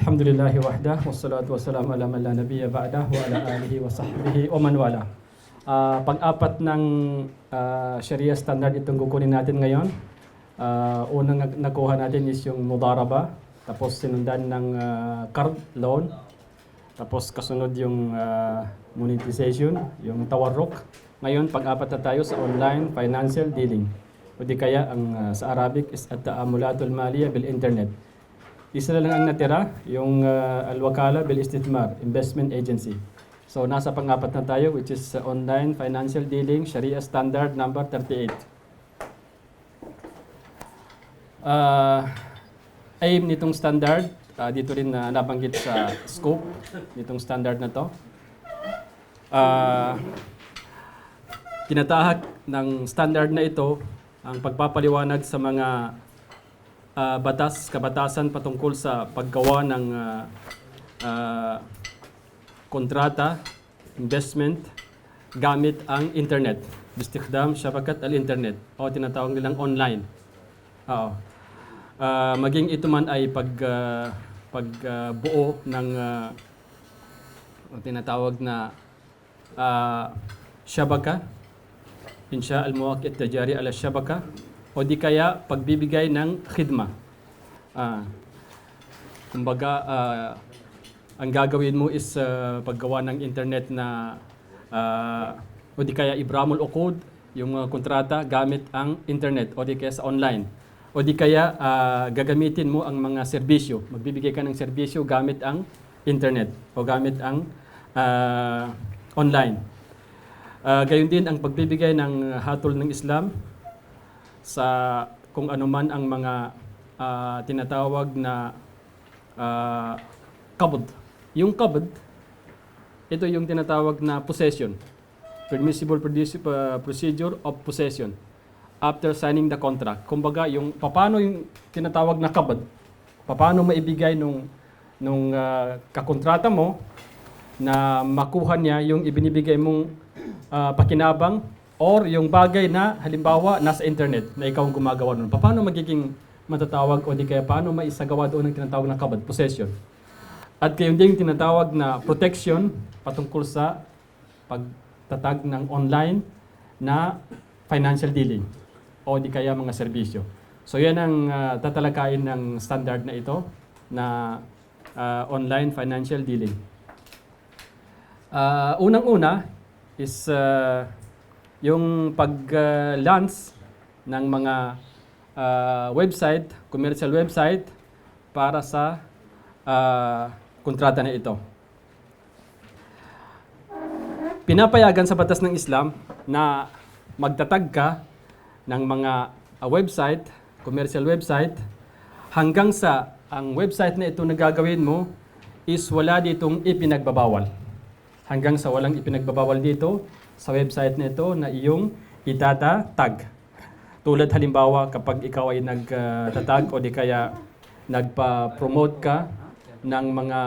Alhamdulillahi wahdah, wassalatu wassalamu ala man la nabiyya ba'dah wa ala alihi wa sahbihi wa man wala. Pang-apat ng Sharia standard itong kukunin natin ngayon. Unang nakuha natin is yung mudaraba, tapos sinundan ng card loan, tapos kasunod yung monetization, yung tawarruk. Ngayon, pang-apat na tayo sa online financial dealing. O di kaya ang sa Arabic is at-ta'amulatul maliyya bil internet. Isa na lang ang natira, yung al-wakala bil istithmar, investment agency. So nasa pang-apat na tayo, which is online financial dealing, Sharia standard number 38. Aim nitong standard, dito rin nabanggit sa scope nitong standard na to. Tinatahak ng standard na ito ang pagpapaliwanag sa mga kabatasan patungkol sa paggawa ng kontrata, investment, gamit ang internet. Bistikdam syabakat al-internet o tinatawag nilang online. Maging ito man ay pagbuo ng tinatawag na syabaka, insya al-muwaqit tajari ala syabaka, o di kaya pagbibigay ng khidma. Kumbaga, ang gagawin mo is paggawa ng internet na o di kaya ibramul uqud, yung kontrata gamit ang internet o di kaya sa online. O di kaya gagamitin mo ang mga serbisyo. Magbibigay ka ng serbisyo gamit ang internet o gamit ang online. Gayon din ang pagbibigay ng hatol ng Islam sa kung ano man ang mga tinatawag na qabd. Yung qabd, ito yung tinatawag na possession. Permissible procedure of possession after signing the contract. Kumbaga, yung paano yung tinatawag na qabd, paano maibigay nung kakontrata mo na makuha niya yung ibinibigay mong pakinabang or yung bagay na halimbawa nasa internet na ikaw ang gumagawa nun. Paano magiging matatawag o di kaya paano maisagawa doon ang tinatawag na qabd, possession. At kayon din yung tinatawag na protection patungkol sa pagtatag ng online na financial dealing o di kaya mga serbisyo. So yan ang tatalakayin ng standard na ito na online financial dealing. Unang-una is yung pag-launch ng mga website, commercial website para sa kontrata na ito. Pinapayagan sa batas ng Islam na magtatag ka ng mga website, commercial website, hanggang sa ang website na ito na gagawin mo is wala ditong ipinagbabawal. Hanggang sa walang ipinagbabawal dito sa website na ito na iyong itatag. Tulad halimbawa kapag ikaw ay nagtatag o di kaya nagpa-promote ka ng mga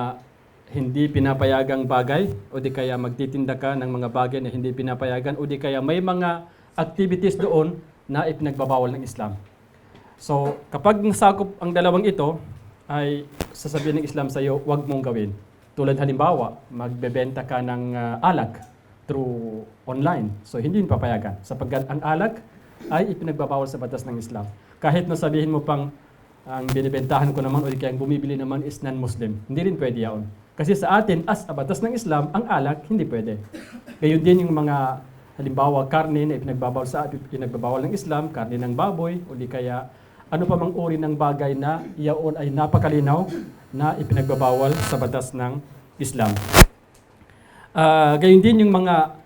hindi pinapayagang bagay o di kaya magtitinda ka ng mga bagay na hindi pinapayagan o di kaya may mga activities doon na ipinagbabawal ng Islam. So kapag nasakop ang dalawang ito ay sasabihin ng Islam sa iyo, huwag mong gawin. Tulad halimbawa, magbebenta ka ng alak through online. So hindi papayagan sapagkat ang alak ay ipinagbabawal sa batas ng Islam. Kahit na sabihin mo pang ang binibentahan ko naman o di kaya ang bumibili naman is non-Muslim. Hindi rin pwede yaon. Kasi sa atin, as a batas ng Islam, ang alak hindi pwede. Gayon din yung mga halimbawa karne na ipinagbabawal ng Islam, karne ng baboy o di kaya ano pa mang uri ng bagay na iyaon ay napakalinaw na ipinagbabawal sa batas ng Islam. Gayon din yung mga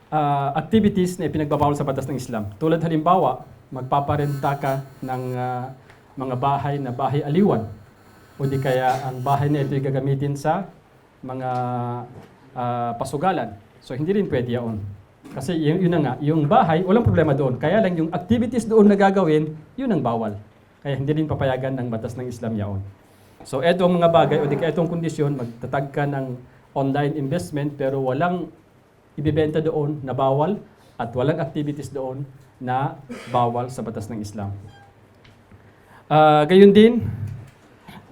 activities na ipinagbabawal sa batas ng Islam. Tulad halimbawa, magpaparenta ka ng mga bahay na bahay aliwan o di kaya ang bahay na ito ay gagamitin sa mga pasugalan. So hindi rin pwede yaon. Kasi yun na nga, yung bahay, walang problema doon. Kaya lang yung activities doon na gagawin, yun ang bawal. Kaya hindi rin papayagan ng batas ng Islam yaon. So etong mga bagay o di kaya etong kondisyon, magtatag ka ng online investment pero walang ibibenta doon na bawal at walang activities doon na bawal sa batas ng Islam. Gayon din,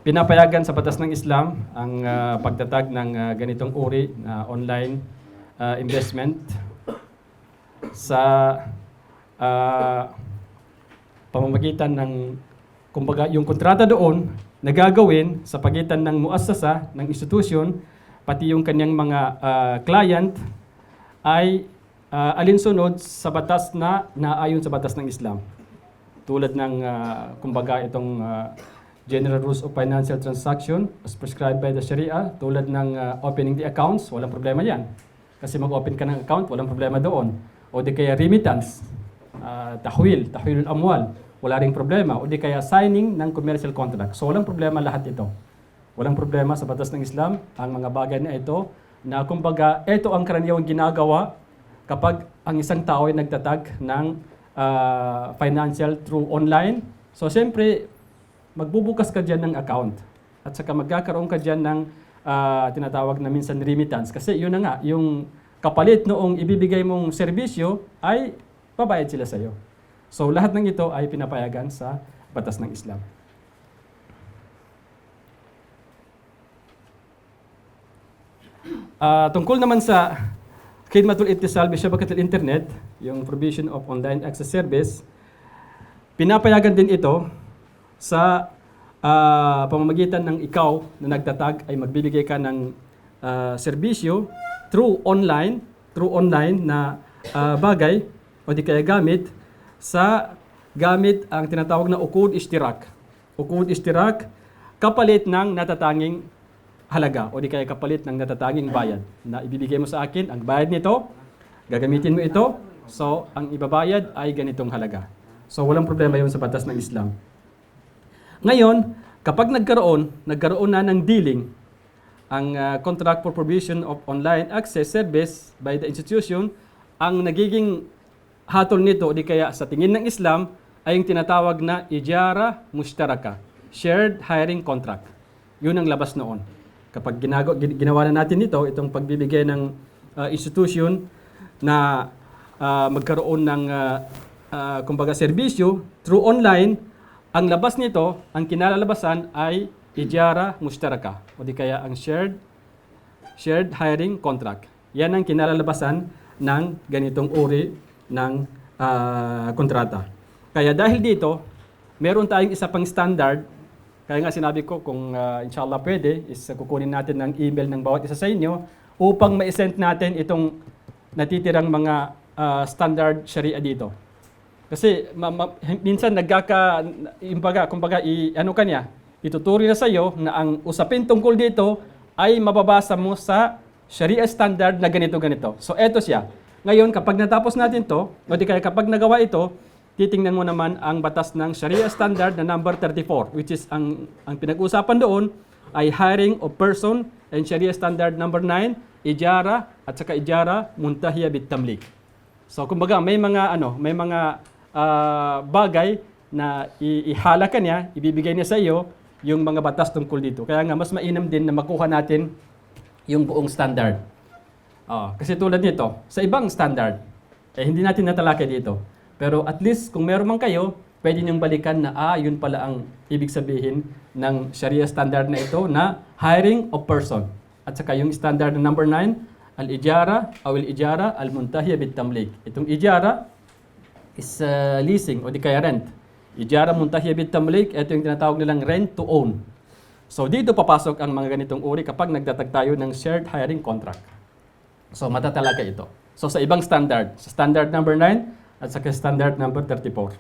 pinapayagan sa batas ng Islam ang pagtatag ng ganitong uri na online investment sa pamamagitan ng, kumbaga, yung kontrata doon na gagawin sa pagitan ng muassasa, ng institusyon, pati yung kanyang mga client ay alinsunod sa batas na naayon sa batas ng Islam. Tulad ng, kumbaga, itong General Rules of Financial Transaction as prescribed by the Sharia, tulad ng opening the accounts, walang problema yan. Kasi mag-open ka ng account, walang problema doon. O di kaya remittance, tahwilul amwal, wala ring problema. O di kaya signing ng commercial contract. So walang problema lahat ito. Walang problema sa batas ng Islam ang mga bagay na ito, na kumbaga, ito ang karaniwang ginagawa kapag ang isang tao ay nagtatag ng financial through online. So siyempre, magbubukas ka dyan ng account at saka magkakaroon ka dyan ng tinatawag na minsan remittance. Kasi yun na nga, yung kapalit noong ibibigay mong serbisyo ay babayad sila sa'yo. So lahat ng ito ay pinapayagan sa batas ng Islam. Tungkol naman sa Khidmatul Ittisal bi Shabakatul Internet, yung provision of online access service, pinapayagan din ito sa pamamagitan ng ikaw na nagtatag ay magbibigay ka ng serbisyo through online na bagay o di kaya gamit ang tinatawag na uqud ishtirak. Uqud ishtirak, kapalit ng natatanging halaga o di kaya kapalit ng natatanging bayad na ibibigay mo sa akin. Ang bayad nito, gagamitin mo ito, so ang ibabayad ay ganitong halaga. So walang problema yun sa batas ng Islam. Ngayon, kapag nagkaroon na ng dealing ang contract for provision of online access service by the institution, ang nagiging hatol nito di kaya sa tingin ng Islam ay yung tinatawag na ijara mushtaraka, shared hiring contract. Yun ang labas noon. Kapag ginawa na natin ito, itong pagbibigay ng institution na magkaroon ng kumbaga serbisyo through online, ang labas nito, ang kinalalabasan ay ijara mushtaraka o di kaya ang shared hiring contract. Yan ang kinalalabasan ng ganitong uri ng kontrata. Kaya dahil dito, meron tayong isa pang standard. Kaya nga sinabi ko kung inshallah pwede, is kukunin natin ng email ng bawat isa sa inyo upang ma-send natin itong natitirang mga standard sharia dito. Kasi minsan ituturi na sa iyo na ang usapin tungkol dito ay mababasa mo sa Sharia standard na ganito-ganito. So eto siya. Ngayon, kapag natapos natin to, o di kaya kapag nagawa ito, titingnan mo naman ang batas ng Sharia standard na number 34, which is ang pinag-usapan doon ay hiring of person, and Sharia standard number 9, ijara at saka ijara muntahiya bit tamlik. So kumbaga may mga bagay na ihala ka niya, ibibigay niya sa iyo yung mga batas tungkol dito. Kaya nga mas mainam din na makuha natin yung buong standard. Kasi tulad nito, sa ibang standard, hindi natin natalakay dito. Pero at least kung meron man kayo, pwede niyong balikan na yun pala ang ibig sabihin ng Sharia standard na ito na hiring of person. At saka yung standard na number 9, al-ijara o al-ijara al-muntahiya bit tamlik. Itong ijara is leasing o di kaya rent. Ijara muntahiya bit tamlik, ito yung tinatawag nilang rent to own. So dito papasok ang mga ganitong uri kapag nagtatag tayo ng shared hiring contract. So matatalaka ito. So sa ibang standard, sa standard number 9 at sa standard number 34.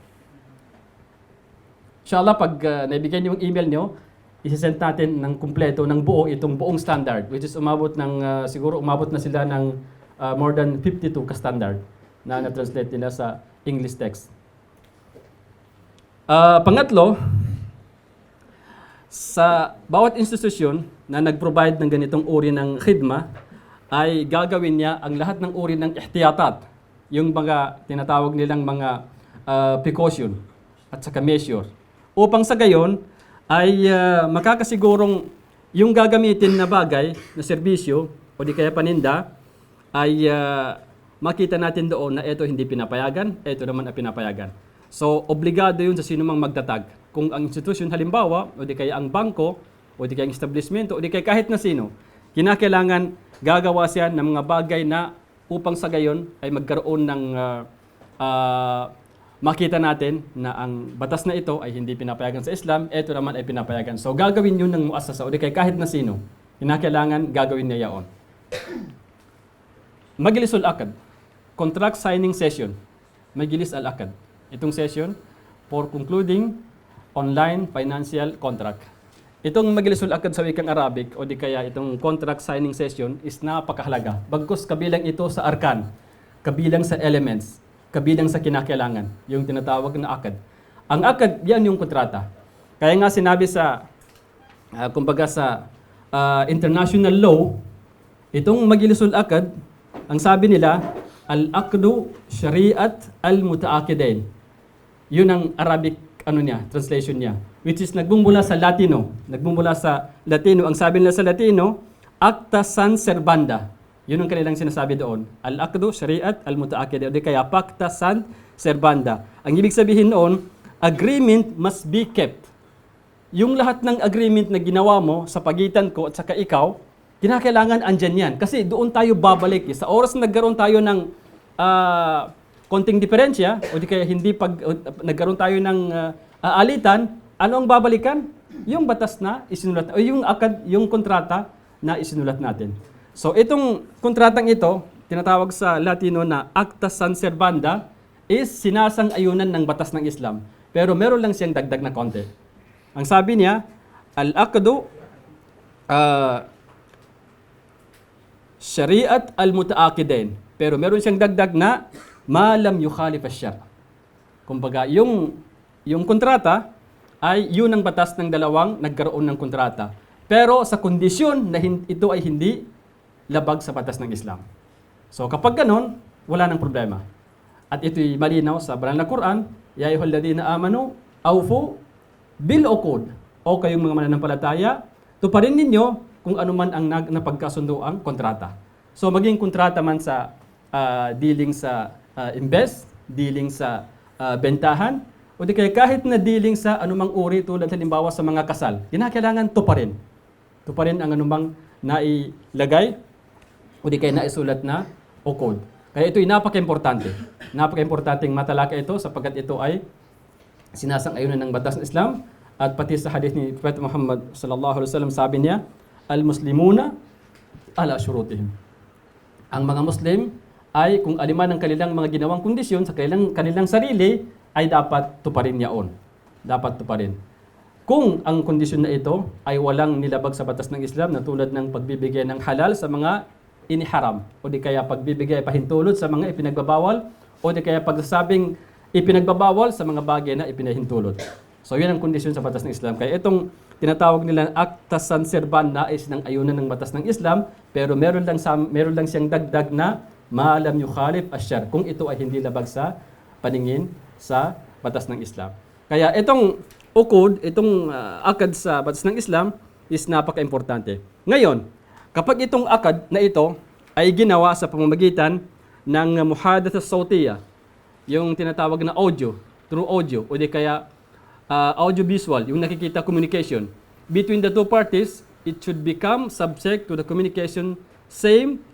Inshallah, pag naibigay niyo yung email niyo, isisend natin ng kumpleto, ng buo, itong buong standard, which is siguro umabot na sila ng more than 52 ka-standard na na-translate nila sa English text. Pangatlo, sa bawat institusyon na nag-provide ng ganitong uri ng khidma, ay gagawin niya ang lahat ng uri ng ihtiyatat, yung mga tinatawag nilang mga precaution at saka measure. Upang sa gayon ay makakasigurong yung gagamitin na bagay na serbisyo o di kaya paninda ay makita natin doon na ito hindi pinapayagan, ito naman ay pinapayagan. So, obligado yun sa sino mang magtatag. Kung ang institusyon halimbawa, o di kaya ang bangko, o di kaya establishment, o di kaya kahit na sino, kinakailangan gagawa siya ng mga bagay na upang sa gayon ay magkaroon ng makita natin na ang batas na ito ay hindi pinapayagan sa Islam, ito naman ay pinapayagan. So gagawin yun ng muassasa o di kaya kahit na sino, kinakailangan gagawin niya yaon. Majlisul Aqd, contract signing session. Majlis al-Aqd. Itong session for concluding online financial contract. Itong Majlisul Aqd sa wikang Arabic o di kaya itong contract signing session is napakahalaga. Bagkus kabilang ito sa arkan, kabilang sa elements, kabilang sa kinakailangan, yung tinatawag na akad. Ang akad, yan yung kontrata. Kaya nga sinabi sa, kumbaga sa international law, itong Majlisul Aqd, ang sabi nila, al-aqdu syari'at al-mutaakidain. Yun ang Arabic translation niya, which is nagbumula sa Latino. Ang sabi nila sa Latino, acta san servanda. Yun ang kanilang sinasabi doon. Al-aqdu syari'at al-mutaakidain. O di kaya pacta san servanda. Ang ibig sabihin noon, agreement must be kept. Yung lahat ng agreement na ginawa mo sa pagitan ko at saka ikaw, kinakailangan andyan yan. Kasi doon tayo babalik. Sa oras na nagkaroon tayo ng konting diferensya, o di kaya nagkaroon tayo ng alitan, ano ang babalikan? Yung batas na isinulat, o yung kontrata na isinulat natin. So itong kontratang ito, tinatawag sa Latino na Acta San Servanda, is sinasang-ayunan ng batas ng Islam. Pero meron lang siyang dagdag na konti. Ang sabi niya, al-aqdu syari'at al-mutaakidain. Pero meron siyang dagdag na malam yukhalif asyar. Kumbaga, yung kontrata ay yun ang batas ng dalawang nagkaroon ng kontrata. Pero sa kondisyon na ito ay hindi labag sa batas ng Islam. So kapag ganon, wala nang problema. At ito'y malinaw sa banal na Quran, ya ayyuhalladhina amanu awfu bil uqud. O kayong mga mananampalataya, tuparin ninyo kung ano man ang napagkasundo ang kontrata. So maging kontrata man sa dealing sa invest, dealing sa bentahan, o di kaya kahit na dealing sa anumang uri tulad halimbawa sa mga kasal, kinakailangan tuparin. Tuparin ang anumang nailagay o di kaya naisulat na uqud. Kaya ito'y napaka-importante. Napaka-importanteng matalaka ito sapagkat ito ay sinasang-ayunan ng batas ng Islam at pati sa hadith ni Prophet Muhammad sallallahu alaihi wasallam sabi niya, al-muslimuna ala syurutihim. Ang mga Muslim ay kung aliman ang kanilang mga ginawang kondisyon sa kanilang sarili ay dapat tuparin yaon. Dapat tuparin. Kung ang kondisyon na ito ay walang nilabag sa batas ng Islam na tulad ng pagbibigay ng halal sa mga iniharam o di kaya pagbibigay pahintulot sa mga ipinagbabawal o di kaya pagsasabing ipinagbabawal sa mga bagay na ipinahintulot. So yun ang kondisyon sa batas ng Islam. Kaya itong tinatawag nila Acta San Servanda is ng ayunan ng batas ng Islam pero meron lang siyang dagdag na malam yukhalif asyar kung ito ay hindi labag sa paningin sa batas ng Islam. Kaya itong uqud, itong akad sa batas ng Islam is napaka-importante. Ngayon, kapag itong akad na ito ay ginawa sa pamamagitan ng muhadatha sawtiya, yung tinatawag na audio, through audio, o di kaya audio-visual, yung nakikita communication, between the two parties, it should become subject to the communication same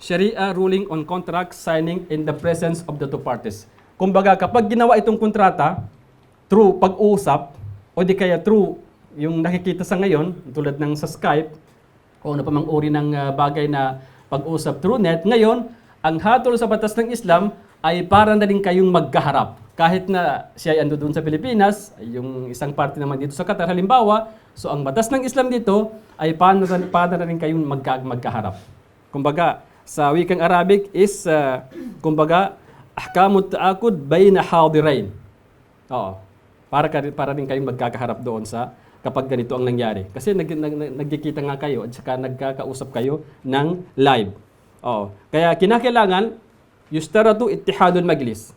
Sharia ruling on contract signing in the presence of the two parties. Kumbaga, kapag ginawa itong kontrata, through pag-uusap, o di kaya through yung nakikita sa ngayon, tulad ng sa Skype, o ano pa mang uri ng bagay na pag-usap through net, ngayon, ang hatol sa batas ng Islam ay para na rin kayong magkaharap. Kahit na siya ay ando doon sa Pilipinas, yung isang parte naman dito sa Qatar, halimbawa, so ang batas ng Islam dito ay para na rin kayong magkaharap. Kumbaga, sa wikang Arabic is, kumbaga, ahkamut ta'akud bayna hadirain. Oo. Para rin kayong magkakaharap doon sa kapag ganito ang nangyari. Kasi nagkikita nga kayo at saka nagkakausap kayo ng live. Oo. Kaya kinakailangan, yustaratu ittihadul majlis.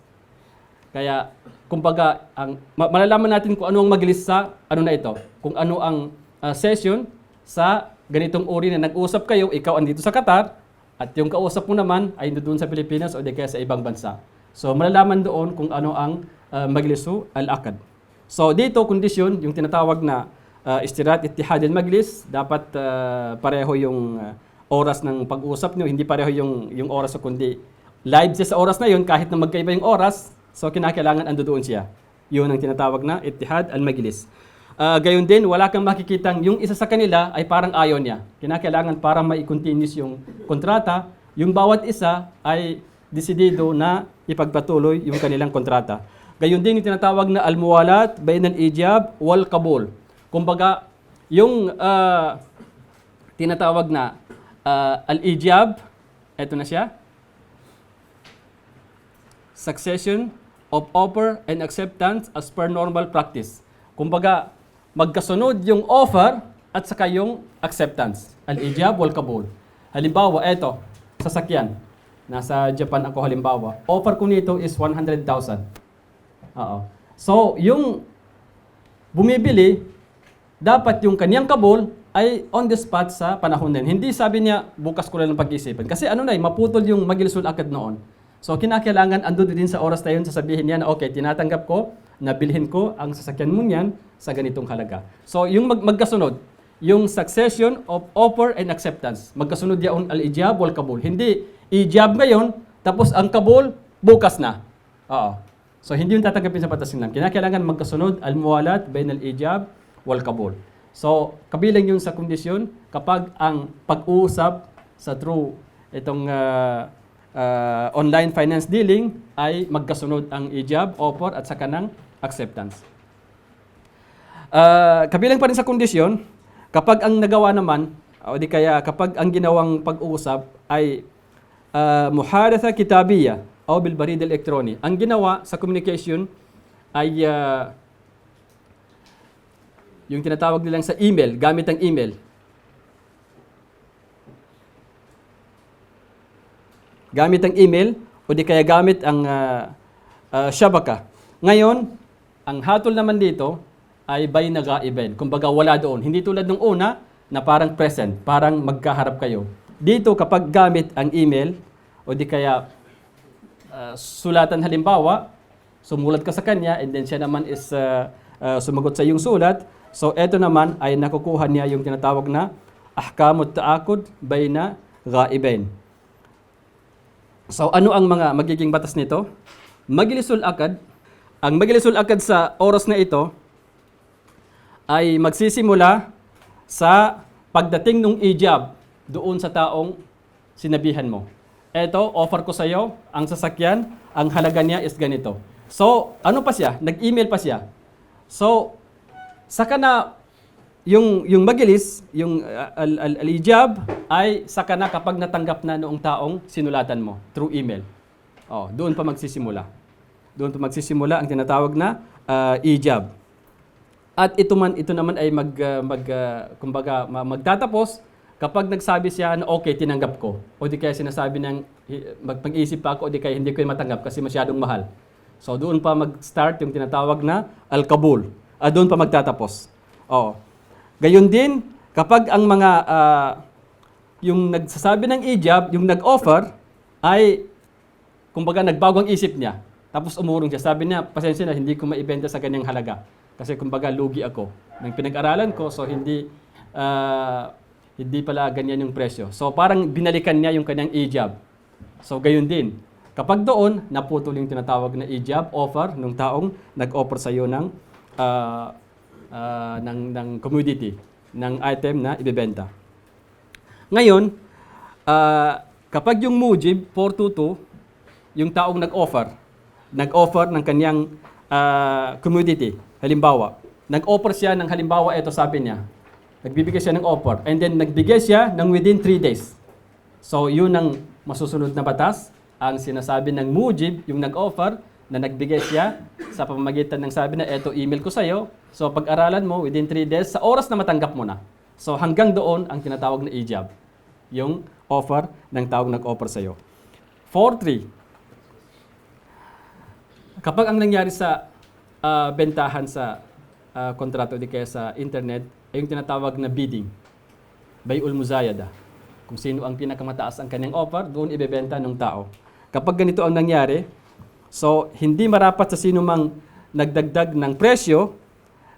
Kaya, kumbaga, malalaman natin kung ano ang majlis sa ano na ito. Kung ano ang session sa ganitong uri na nag-usap kayo, ikaw andito sa Qatar, at yung kausap mo naman ay doon sa Pilipinas o di kaya sa ibang bansa. So, malalaman doon kung ano ang majlisu al-aqd. So, dito, kondisyon, yung tinatawag na Istirat Ittihad al-Majlis, dapat pareho yung oras ng pag-uusap nyo, hindi pareho yung oras, kundi live siya sa oras na yun, kahit na magkaiba yung oras, so kinakailangan ando doon siya. Yun ang tinatawag na Ittihad al-Majlis. Gayon din, wala kang makikitang yung isa sa kanila ay parang ayaw niya. Kinakailangan para mai-continuous yung kontrata, yung bawat isa ay desidido na ipagpatuloy yung kanilang kontrata. Gayon din yung tinatawag na al-muwalat bain al-ijab wal qabul. Kumbaga, yung tinatawag na al-ijab, eto na siya, succession of offer and acceptance as per normal practice. Kumbaga, magkasunod yung offer at saka yung acceptance. Al-ijab wal qabul. Halimbawa, eto, sasakyan. Nasa Japan ako halimbawa. Offer ko nito is 100,000. Oo. So, yung bumibili, dapat yung kaniyang kabul ay on the spot sa panahon din. Hindi sabi niya, bukas ko lang pag-isipan. Kasi maputol yung magilisul akad noon. So, kinakailangan ando din sa oras na yun, sasabihin niya na, okay, tinatanggap ko, nabilhin ko ang sasakyan mo niyan sa ganitong halaga. So, yung magkasunod, yung succession of offer and acceptance. Magkasunod yaon al-ijab wal kabul. Hindi, ijab ngayon, tapos ang kabul, bukas na. Oo. So, hindi yung tatanggapin sa batas ng Islam. Kinakailangan magkasunod al-muwalat bain al-ijab wal kabul. So, kabilang yun sa kondisyon kapag ang pag-uusap sa through itong online finance dealing ay magkasunod ang ijab, offer at saka ng acceptance. Kabilang pa rin sa kondisyon, kapag ang nagawa naman, o di kaya kapag ang ginawang pag-uusap ay muhadatha kitabiyya o bil barid elektroni. Ang ginawa sa communication ay yung tinatawag nilang sa email, gamit ang email. Gamit ang email o di kaya gamit ang shabaka. Ngayon, ang hatol naman dito ay by nag-a-event. Kumbaga wala doon. Hindi tulad ng una na parang present, parang magkaharap kayo. Dito kapag gamit ang email o di kaya sulatan halimbawa, sumulat ka sa kanya and then siya naman is sumagot sa iyong sulat. So eto naman ay nakukuha niya yung tinatawag na ahkamut ta'akud bayna ghaibain. So ano ang mga magiging batas nito? Majlisul akad. Ang majlisul akad sa oras na ito ay magsisimula sa pagdating ng ijab doon sa taong sinabihan mo. Eto, offer ko sa iyo ang sasakyan, ang halaga niya is ganito. So, ano pa siya? Nag-email pa siya. So, saka na yung majlis, yung al-ijab ay saka na kapag natanggap na noong taong sinulatan mo through email. Oh, doon pa magsisimula. Doon pa magsisimula ang tinatawag na ijab. At ito naman ay kumbaga magtatapos kapag nagsabi siya na okay, tinanggap ko. O di kaya sinasabi ng magpag-isip pa ako o di kaya hindi ko matanggap kasi masyadong mahal. So doon pa mag-start yung tinatawag na al-kabul. Doon pa magtatapos. Oh. Gayon din, kapag ang mga yung nagsasabi ng ijab, yung nag-offer, ay kumbaga nagbago ang isip niya. Tapos umurong siya. Sabi niya, pasensya na, hindi ko maibenta sa ganyang halaga. Kasi kumbaga lugi ako. Nang pinag-aralan ko, so hindi pala ganyan yung presyo. So parang binalikan niya yung kanyang ijab. So gayon din. Kapag doon, naputol yung tinatawag na ijab, offer, ng taong nag-offer sa iyo ng commodity, ng item na ibebenta. Ngayon, kapag yung mujib, 422, yung taong nag-offer ng kanyang commodity, halimbawa, nag-offer siya ng halimbawa, ito sabi niya, nagbibigay siya ng offer, and then nagbigay siya ng within 3 days. So, yun ang masusunod na batas, ang sinasabi ng mujib, yung nag-offer, na nagbigay siya sa pamamagitan ng sabi na, eto email ko sa'yo. So, pag-aralan mo within 3 days, sa oras na matanggap mo na. So, hanggang doon ang tinatawag na ijab, yung offer ng taong nag-offer sa'yo. 4.3. Kapag ang nangyari sa bentahan sa kontrato di kaya sa internet, ay yung tinatawag na bidding, bay'ul muzayada. Kung sino ang pinakamataas ang kanyang offer, doon ibebenta ng tao. Kapag ganito ang nangyari, so hindi marapat sa sino mang nagdagdag ng presyo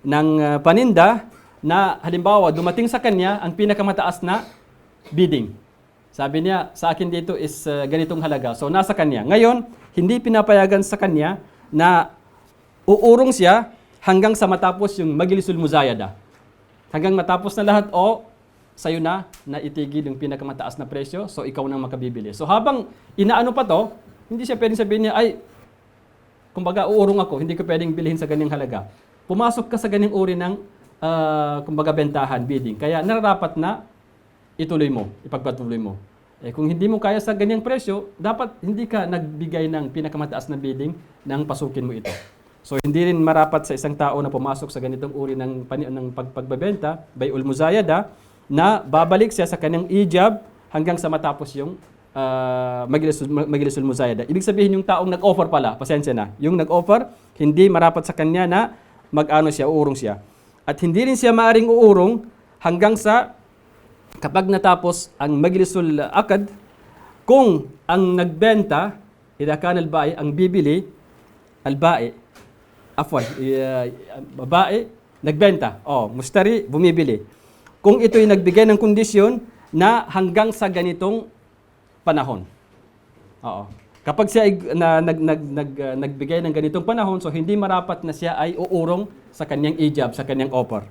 ng paninda na halimbawa dumating sa kanya ang pinakamataas na bidding. Sabi niya, sa akin dito is ganitong halaga. So nasa kanya. Ngayon, hindi pinapayagan sa kanya na uurong siya hanggang sa matapos yung Majlisul Muzayada. Hanggang matapos na lahat o sa'yo na itigil yung pinakamataas na presyo, so ikaw nang makabibili. So habang inaano pa to, hindi siya pwedeng sabihin niya, ay, kumbaga uurong ako, hindi ko pwedeng bilhin sa ganyang halaga. Pumasok ka sa ganyang uri ng, kumbaga bentahan, bidding. Kaya nararapat na ituloy mo, ipagpatuloy mo. Kung hindi mo kaya sa ganyang presyo, dapat hindi ka nagbigay ng pinakamataas na bidding nang pasukin mo ito. So hindi rin marapat sa isang tao na pumasok sa ganitong uri ng pagbebenta, bay'ul muzayada, na babalik siya sa kanyang ijab hanggang sa matapos yung Majlisul Muzayada. Ibig sabihin yung taong nag-offer pala, pasensya na, yung nag-offer, hindi marapat sa kanya na mag-ano siya, uurong siya. At hindi rin siya maaring uurong hanggang sa kapag natapos ang Majlisul Akad, kung ang nagbenta, idha kana al-ba'i, ang bibili, al-ba'i, babae, nagbenta. Mustari, bumibili. Kung ito'y nagbigay ng kondisyon na hanggang sa ganitong panahon. Kapag siya ay nagbigay ng ganitong panahon, so hindi marapat na siya ay uurong sa kanyang ijab, sa kanyang offer.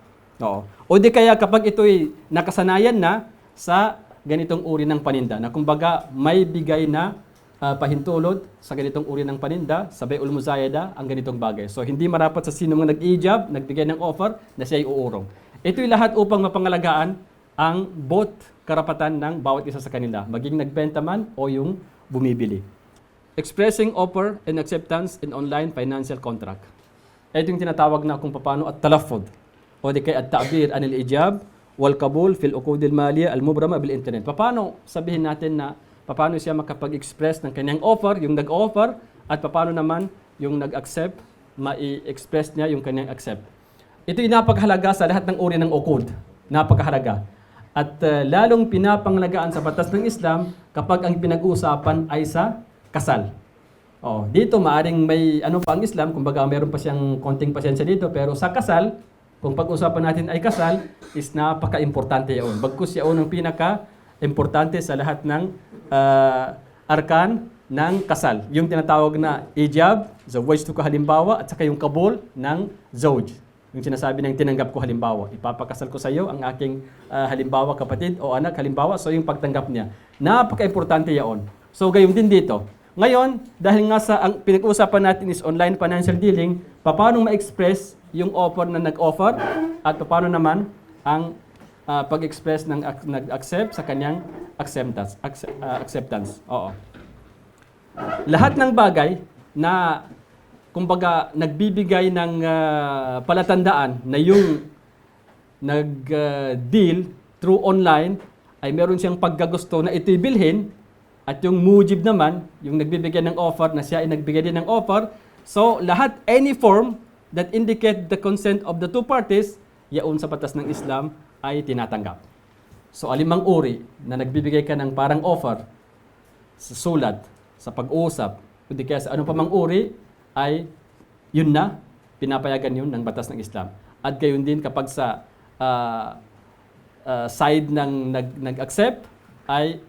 O di kaya kapag ito'y nakasanayan na sa ganitong uri ng paninda, na kumbaga may bigay na pahintulot sa ganitong uri ng paninda, sa bay'ul muzayada, ang ganitong bagay. So hindi marapat sa sino mga nag-ijab, nagbigay ng offer, na siya ay uurong. Ito'y lahat upang mapangalagaan ang both karapatan ng bawat isa sa kanila, maging nagbenta man o yung bumibili. Expressing offer and acceptance in online financial contract. Ito yung tinatawag na kung paano at talafud o di kay at-ta'bir anil ijab wal qabul fil uqudil maliya al-mubrama bil internet. Paano sabihin natin na paano siya makapag-express ng kanyang offer, yung nag-offer, at paano naman yung nag-accept, ma-express niya yung kanyang accept. Ito ay napakahalaga sa lahat ng uri ng uqud. Napakahalaga. At lalong pinapangalagaan sa batas ng Islam kapag ang pinag-uusapan ay sa kasal. Dito maaring may ano pa ang Islam, kumbaga meron pa siyang konting pasensya dito, pero sa kasal, kung pag-usapan natin ay kasal, is napaka-importante yun. Bagkus yun ang pinaka-importante sa lahat ng arkan ng kasal. Yung tinatawag na ijab, zawaj to ka halimbawa, at saka yung kabul ng zawj. Yung sinasabi ng tinanggap ko halimbawa. Ipapakasal ko sa iyo ang aking halimbawa kapatid o anak halimbawa. So yung pagtanggap niya. Napaka-importante yaon. So gayon din dito. Ngayon, dahil nga sa ang pinag-uusapan natin is online financial dealing, paano ma-express yung offer na nag-offer at paano naman ang pag-express ng nag-accept sa kanyang acceptance. Lahat ng bagay na kumbaga nagbibigay ng palatandaan na yung nag-deal through online ay meron siyang pagkagusto na ito'y bilhin, at yung mujib naman, yung nagbibigay ng offer na siya ay nagbigay din ng offer. So lahat, any form that indicate the consent of the two parties, yaon sa batas ng Islam ay tinatanggap. So alimang uri na nagbibigay ka ng parang offer sa sulat, sa pag-uusap, kundi kaya sa ano pa mang uri, ay yun na, pinapayagan yun ng batas ng Islam. At gayon din kapag sa side ng nag-accept, ay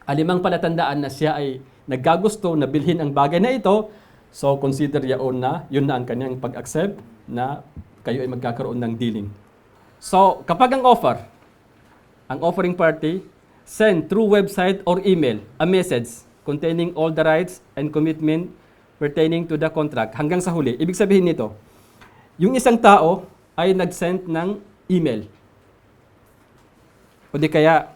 alimang palatandaan na siya ay nagkagusto na bilhin ang bagay na ito, so consider yun na ang kanyang pag-accept na kayo ay magkakaroon ng dealing. So kapag ang offering party, send through website or email a message containing all the rights and commitment pertaining to the contract hanggang sa huli. Ibig sabihin nito, yung isang tao ay nag-send ng email. O di kaya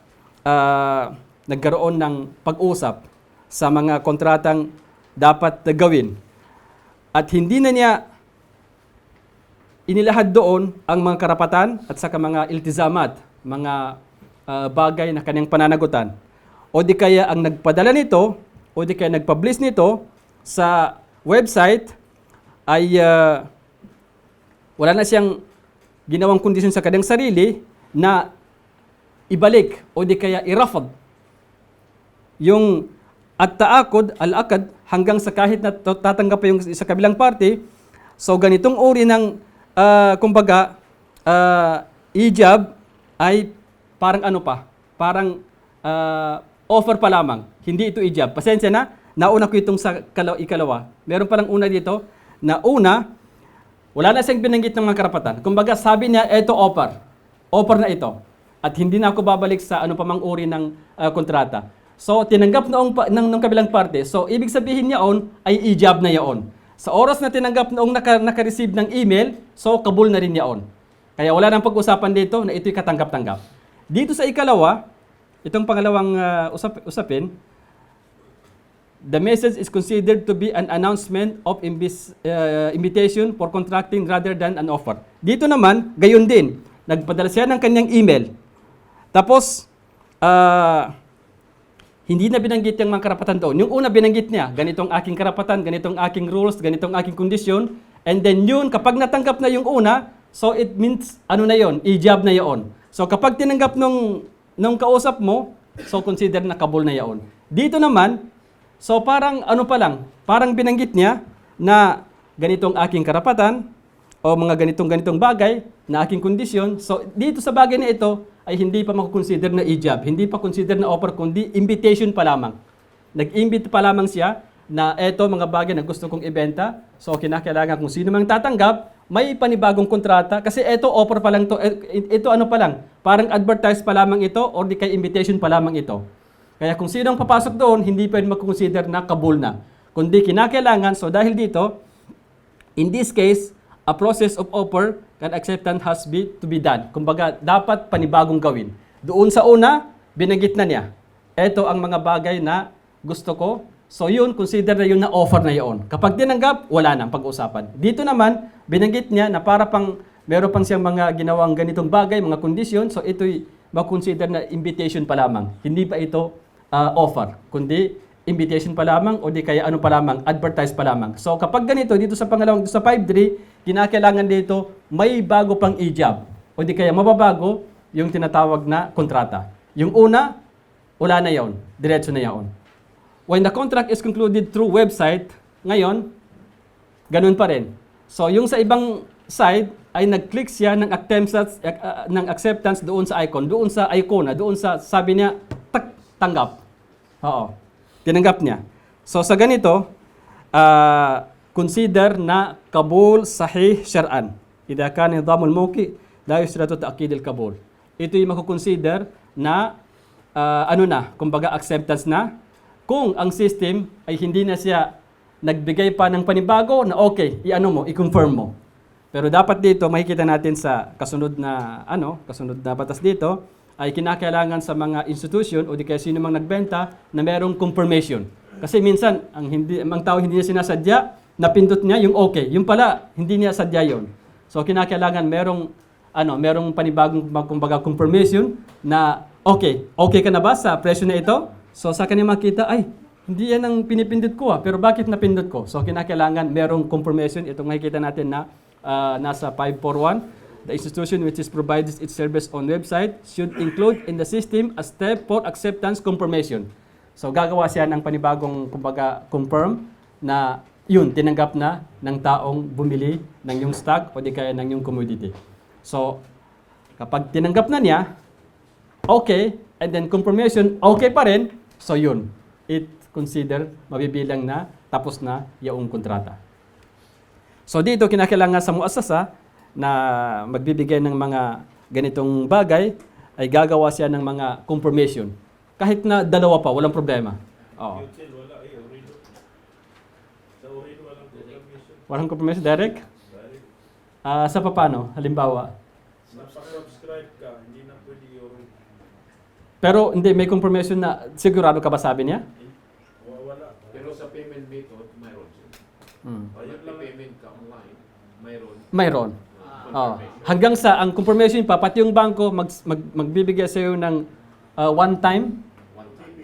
nagkaroon ng pag-usap sa mga kontratang dapat gawin. At hindi na niya inilahad doon ang mga karapatan at saka mga iltizamat, mga bagay na kanyang pananagutan. O di kaya ang nagpadala nito, o di kaya nagpublish nito sa website ay wala na siyang ginawang kondisyon sa kanyang sarili na ibalik o di kaya irafad yung at-taakod, al-akad, hanggang sa kahit na tatanggap pa yung sa kabilang party. So ganitong uri ng kumbaga ijab ay parang ano pa, parang offer pa lamang. Hindi ito ijab. Pasensya na, nauna ko itong sa ikalawa. Meron palang una dito, na una, wala na siyang binanggit ng mga karapatan. Kumbaga, sabi niya, ito offer. Offer na ito. At hindi na ako babalik sa ano pa mang uri ng kontrata. So, tinanggap ng kabilang parte. So, ibig sabihin niya ay ijab na yaon. Sa oras na tinanggap noong naka-receive ng email, so kabul na rin yaon. Kaya wala nang pag-usapan dito na ito'y katanggap-tanggap. Dito sa ikalawa, itong pangalawang usapin, the message is considered to be an announcement of invitation for contracting rather than an offer. Dito naman, gayon din. Nagpadala siya ng kanyang email. Tapos, hindi na binanggit yung mga karapatan doon. Yung una binanggit niya, ganitong aking karapatan, ganitong aking rules, ganitong aking kondisyon. And then yun, kapag natanggap na yung una, so it means, ano na yon, ijab na yon. So kapag tinanggap nung kausap mo, so consider na kabul na yon. Dito naman, so parang ano pa lang, parang binanggit niya na ganitong aking karapatan, o mga ganitong bagay na aking kondisyon. So dito sa bagay na ito, ay hindi pa makukonsider na ijab, hindi pa consider na offer, kundi invitation pa lamang. Nag-invite pa lamang siya na eto mga bagay na gusto kong ibenta, so kinakailangan kung sino mang tatanggap, may panibagong kontrata, kasi eto offer pa lang to, ito ano pa lang, parang advertise pa lamang ito, or di kay invitation pa lamang ito. Kaya kung sino ang papasok doon, hindi pwede makukonsider na kabul na. Kundi kinakailangan, so dahil dito, in this case, a process of offer and acceptance has to be done. Kumbaga, dapat panibagong gawin. Doon sa una, binanggit na niya. Ito ang mga bagay na gusto ko. So yun, consider na yun na offer na yun. Kapag tinanggap, wala nang pag-usapan. Dito naman, binanggit niya na para pang meron pang siyang mga ginawang ganitong bagay, mga kondisyon. So ito'y makonsider na invitation pa lamang. Hindi pa ito offer, kundi invitation pa lamang o di kaya ano pa lamang, advertise pa lamang. So kapag ganito, dito sa pangalawang, dito sa 5.3, kinakailangan dito may bago pang ijab o di kaya mababago yung tinatawag na kontrata. Yung una, wala na yon, diretso na yon. When the contract is concluded through website, ngayon, ganun pa rin. So yung sa ibang side ay nag-click siya ng acceptance doon sa icon, doon sa icona, doon sa sabi niya, tanggap. Oo. Tinanggap niya. So sa ganito, consider na kabul sahih syar'an. Idha kana nidamul mawqi la yusratu ta'kid al-kabul. Ito yung makukonsider na kumbaga acceptance na kung ang system ay hindi na siya nagbigay pa ng panibago na okay, i-confirm mo. Pero dapat dito makikita natin sa kasunod na batas dito ay kinakailangan sa mga institution o di kaya sino mang nagbenta na merong confirmation. Kasi minsan ang tao hindi niya sinasadya, napindot niya yung okay. Yung pala hindi niya sadya yon. So kinakailangan merong panibagong kumbaga confirmation na okay ka na ba sa presyo na ito? So sa kanya makita hindi yan ang pinipindot ko pero bakit napindot ko? So kinakailangan merong confirmation. Ito makikita natin na nasa 541. The institution which is provides its service on website should include in the system a step for acceptance confirmation. So gagawa siya ng panibagong kumbaga confirm na yun tinanggap na ng taong bumili ng yung stock o di kaya ng yung commodity. So kapag tinanggap na niya, okay, and then confirmation, okay pa rin, so yun, it consider mabibilang na tapos na yung kontrata. So dito kinakailangan sa muassasa na magbibigay ng mga ganitong bagay, ay gagawa siya ng mga confirmation. Kahit na dalawa pa, walang problema. Oo. Walang confirmation, direct? Sa paano? Halimbawa? Subscribe ka, hindi na pwede yung... Pero hindi, may confirmation na sigurado ka ba sabi niya? Wala. Pero sa payment method, mayroon siya. Payment ka online, Mayroon. Hanggang sa ang confirmation pa, pati yung bangko magbibigay sa iyo ng one-time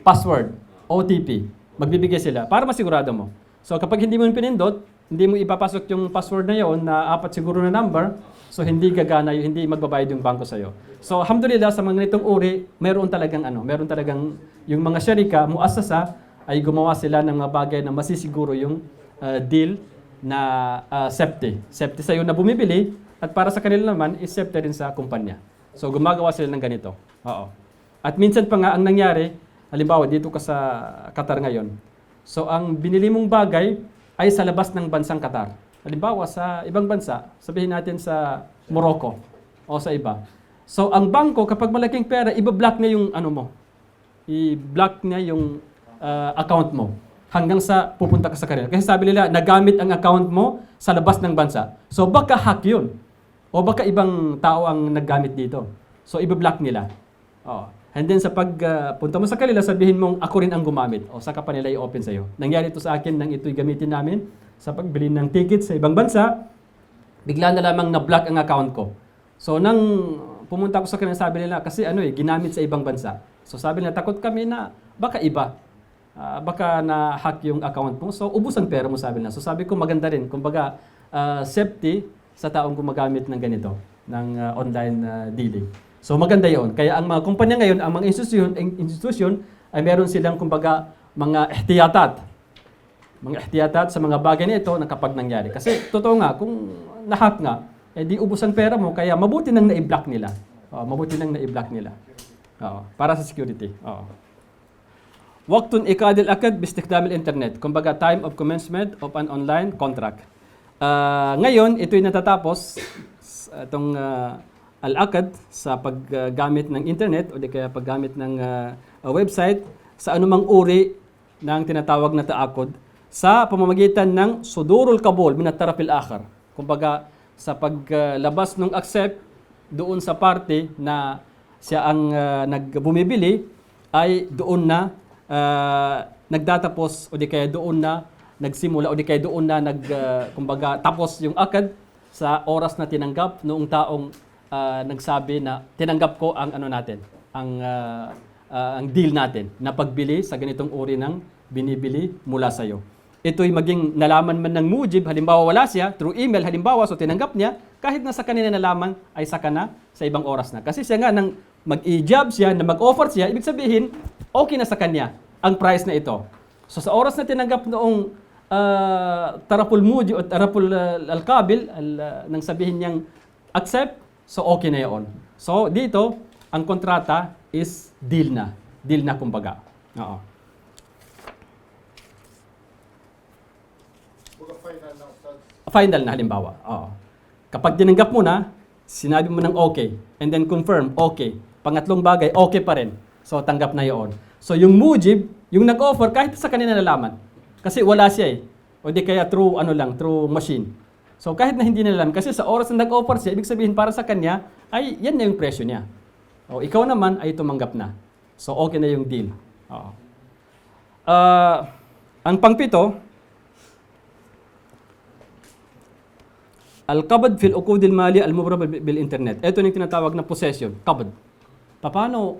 password, OTP. Magbibigay sila para masigurado mo. So kapag hindi mo pinindot, hindi mo ipapasok yung password na yon na apat siguro na number, so hindi gagana yun, hindi magbabayad yung bangko sa iyo. So alhamdulillah sa mga ganitong uri, meron talagang yung mga syarika, muassasa ay gumawa sila ng mga bagay na masisiguro yung deal na safety. Safety sa iyo na bumibili at para sa kanila naman is safety rin sa kumpanya. So gumagawa sila ng ganito. Oo. At minsan pa nga ang nangyari, halimbawa dito ka sa Qatar ngayon. So ang binili mong bagay ay sa labas ng bansang Qatar. Halimbawa sa ibang bansa, sabihin natin sa Morocco o sa iba. So ang bangko kapag malaking pera, iba-block niya yung ano mo. I-block niya yung account mo hanggang sa pupunta ka sa kanila. Kasi sabi nila, nagamit ang account mo sa labas ng bansa. So baka hack yun. O baka ibang tao ang naggamit dito. So iba-block nila. Oh. And then sa pagpunta mo sa kanila, sabihin mong ako rin ang gumamit. O saka pa nila i-open sa'yo. Nangyari ito sa akin nang ito'y gamitin namin sa pagbili ng ticket sa ibang bansa. Bigla na lamang na-block ang account ko. So nang pumunta ko sa kanila, sabi nila, kasi ginamit sa ibang bansa. So sabi nila, takot kami na baka iba. Baka na-hack yung account mo. So ubos ang pera mo, sabi nila. So sabi ko, maganda rin. Kumbaga, safety sa taong gumagamit ng ganito, ng online dealing. So maganda yon. Kaya ang mga kumpanya ngayon, ang mga institusyon ay meron silang kumbaga mga ihtiyatat. Mga ihtiyatat sa mga bagay na ito na kapag nangyari. Kasi totoo nga, kung na-hack nga, di ubos ang pera mo, kaya mabuti nang na-i-block nila. Mabuti nang na-i-block nila. Para sa security. Waktun ikadil akad bistikdamil internet. Kumbaga time of commencement of an online contract. Ngayon, ito'y natatapos itong al-akad sa paggamit ng internet o di kaya paggamit ng website sa anumang uri ng tinatawag na taakod sa pamamagitan ng sudurul kabul min at-tarafil akhar. Kumbaga sa paglabas ng accept doon sa party na siya ang nagbumibili ay doon na nagtatapos o di kaya doon na nagsimula o di kaya doon na kumbaga tapos yung akad sa oras na tinanggap noong taong nagsabi na tinanggap ko ang natin, ang deal natin na pagbili sa ganitong uri ng binibili mula sa iyo. Ito'y maging nalaman man ng mujib, halimbawa wala siya, through email halimbawa, so tinanggap niya, kahit na sa kanina nalaman ay saka na sa ibang oras na. Kasi siya nga nang mag-i-job siya, na mag-offer siya, ibig sabihin, okay na sa kanya ang price na ito. So sa oras na tinanggap noong tarapul mujib o tarapul al-qabil, nang sabihin niyang accept, so okay na yun. So dito, ang kontrata is deal na. Deal na kumbaga. Oo. Final na halimbawa. Oo. Kapag tinanggap mo na, sinabi mo ng okay, and then confirm, okay. Pangatlong bagay, okay pa rin. So tanggap na yun. So yung mujib, yung nag-offer, kahit sa kanina nalaman. Kasi wala siya O di kaya through through machine. So kahit na hindi nalaman, kasi sa oras na nag-offer siya, ibig sabihin para sa kanya, ay yan na yung presyo niya. O ikaw naman ay tumanggap na. So okay na yung deal. Oo. Ang pangpito, al-qabd fil uqudil mali al-mubrab bil internet. Ito yung tinatawag na possession, qabd. Paano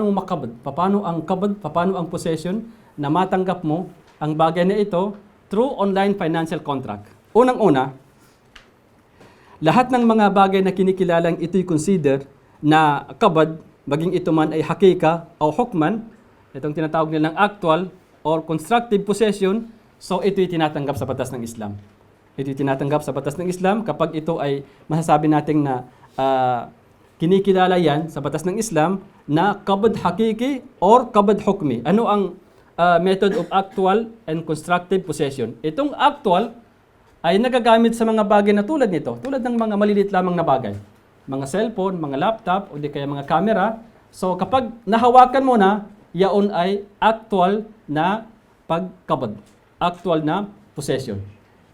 mo makabd? Paano ang qabd? Paano ang possession na matanggap mo ang bagay na ito through online financial contract? Unang-una, lahat ng mga bagay na kinikilalang ito'y consider na qabd, maging ito man ay hakika o hukman, itong tinatawag nilang actual or constructive possession, so ito'y tinatanggap sa batas ng Islam. Ito'y tinatanggap sa batas ng Islam kapag ito ay masasabi natin na kinikilala yan sa batas ng Islam na qabd hakiki or qabd hukmi. Ano ang method of actual and constructive possession? Itong actual ay nagagamit sa mga bagay na tulad nito, tulad ng mga maliliit lamang na bagay. Mga cellphone, mga laptop, o di kaya mga camera. So kapag nahawakan mo na, yaon ay actual na pagkabad. Actual na possession.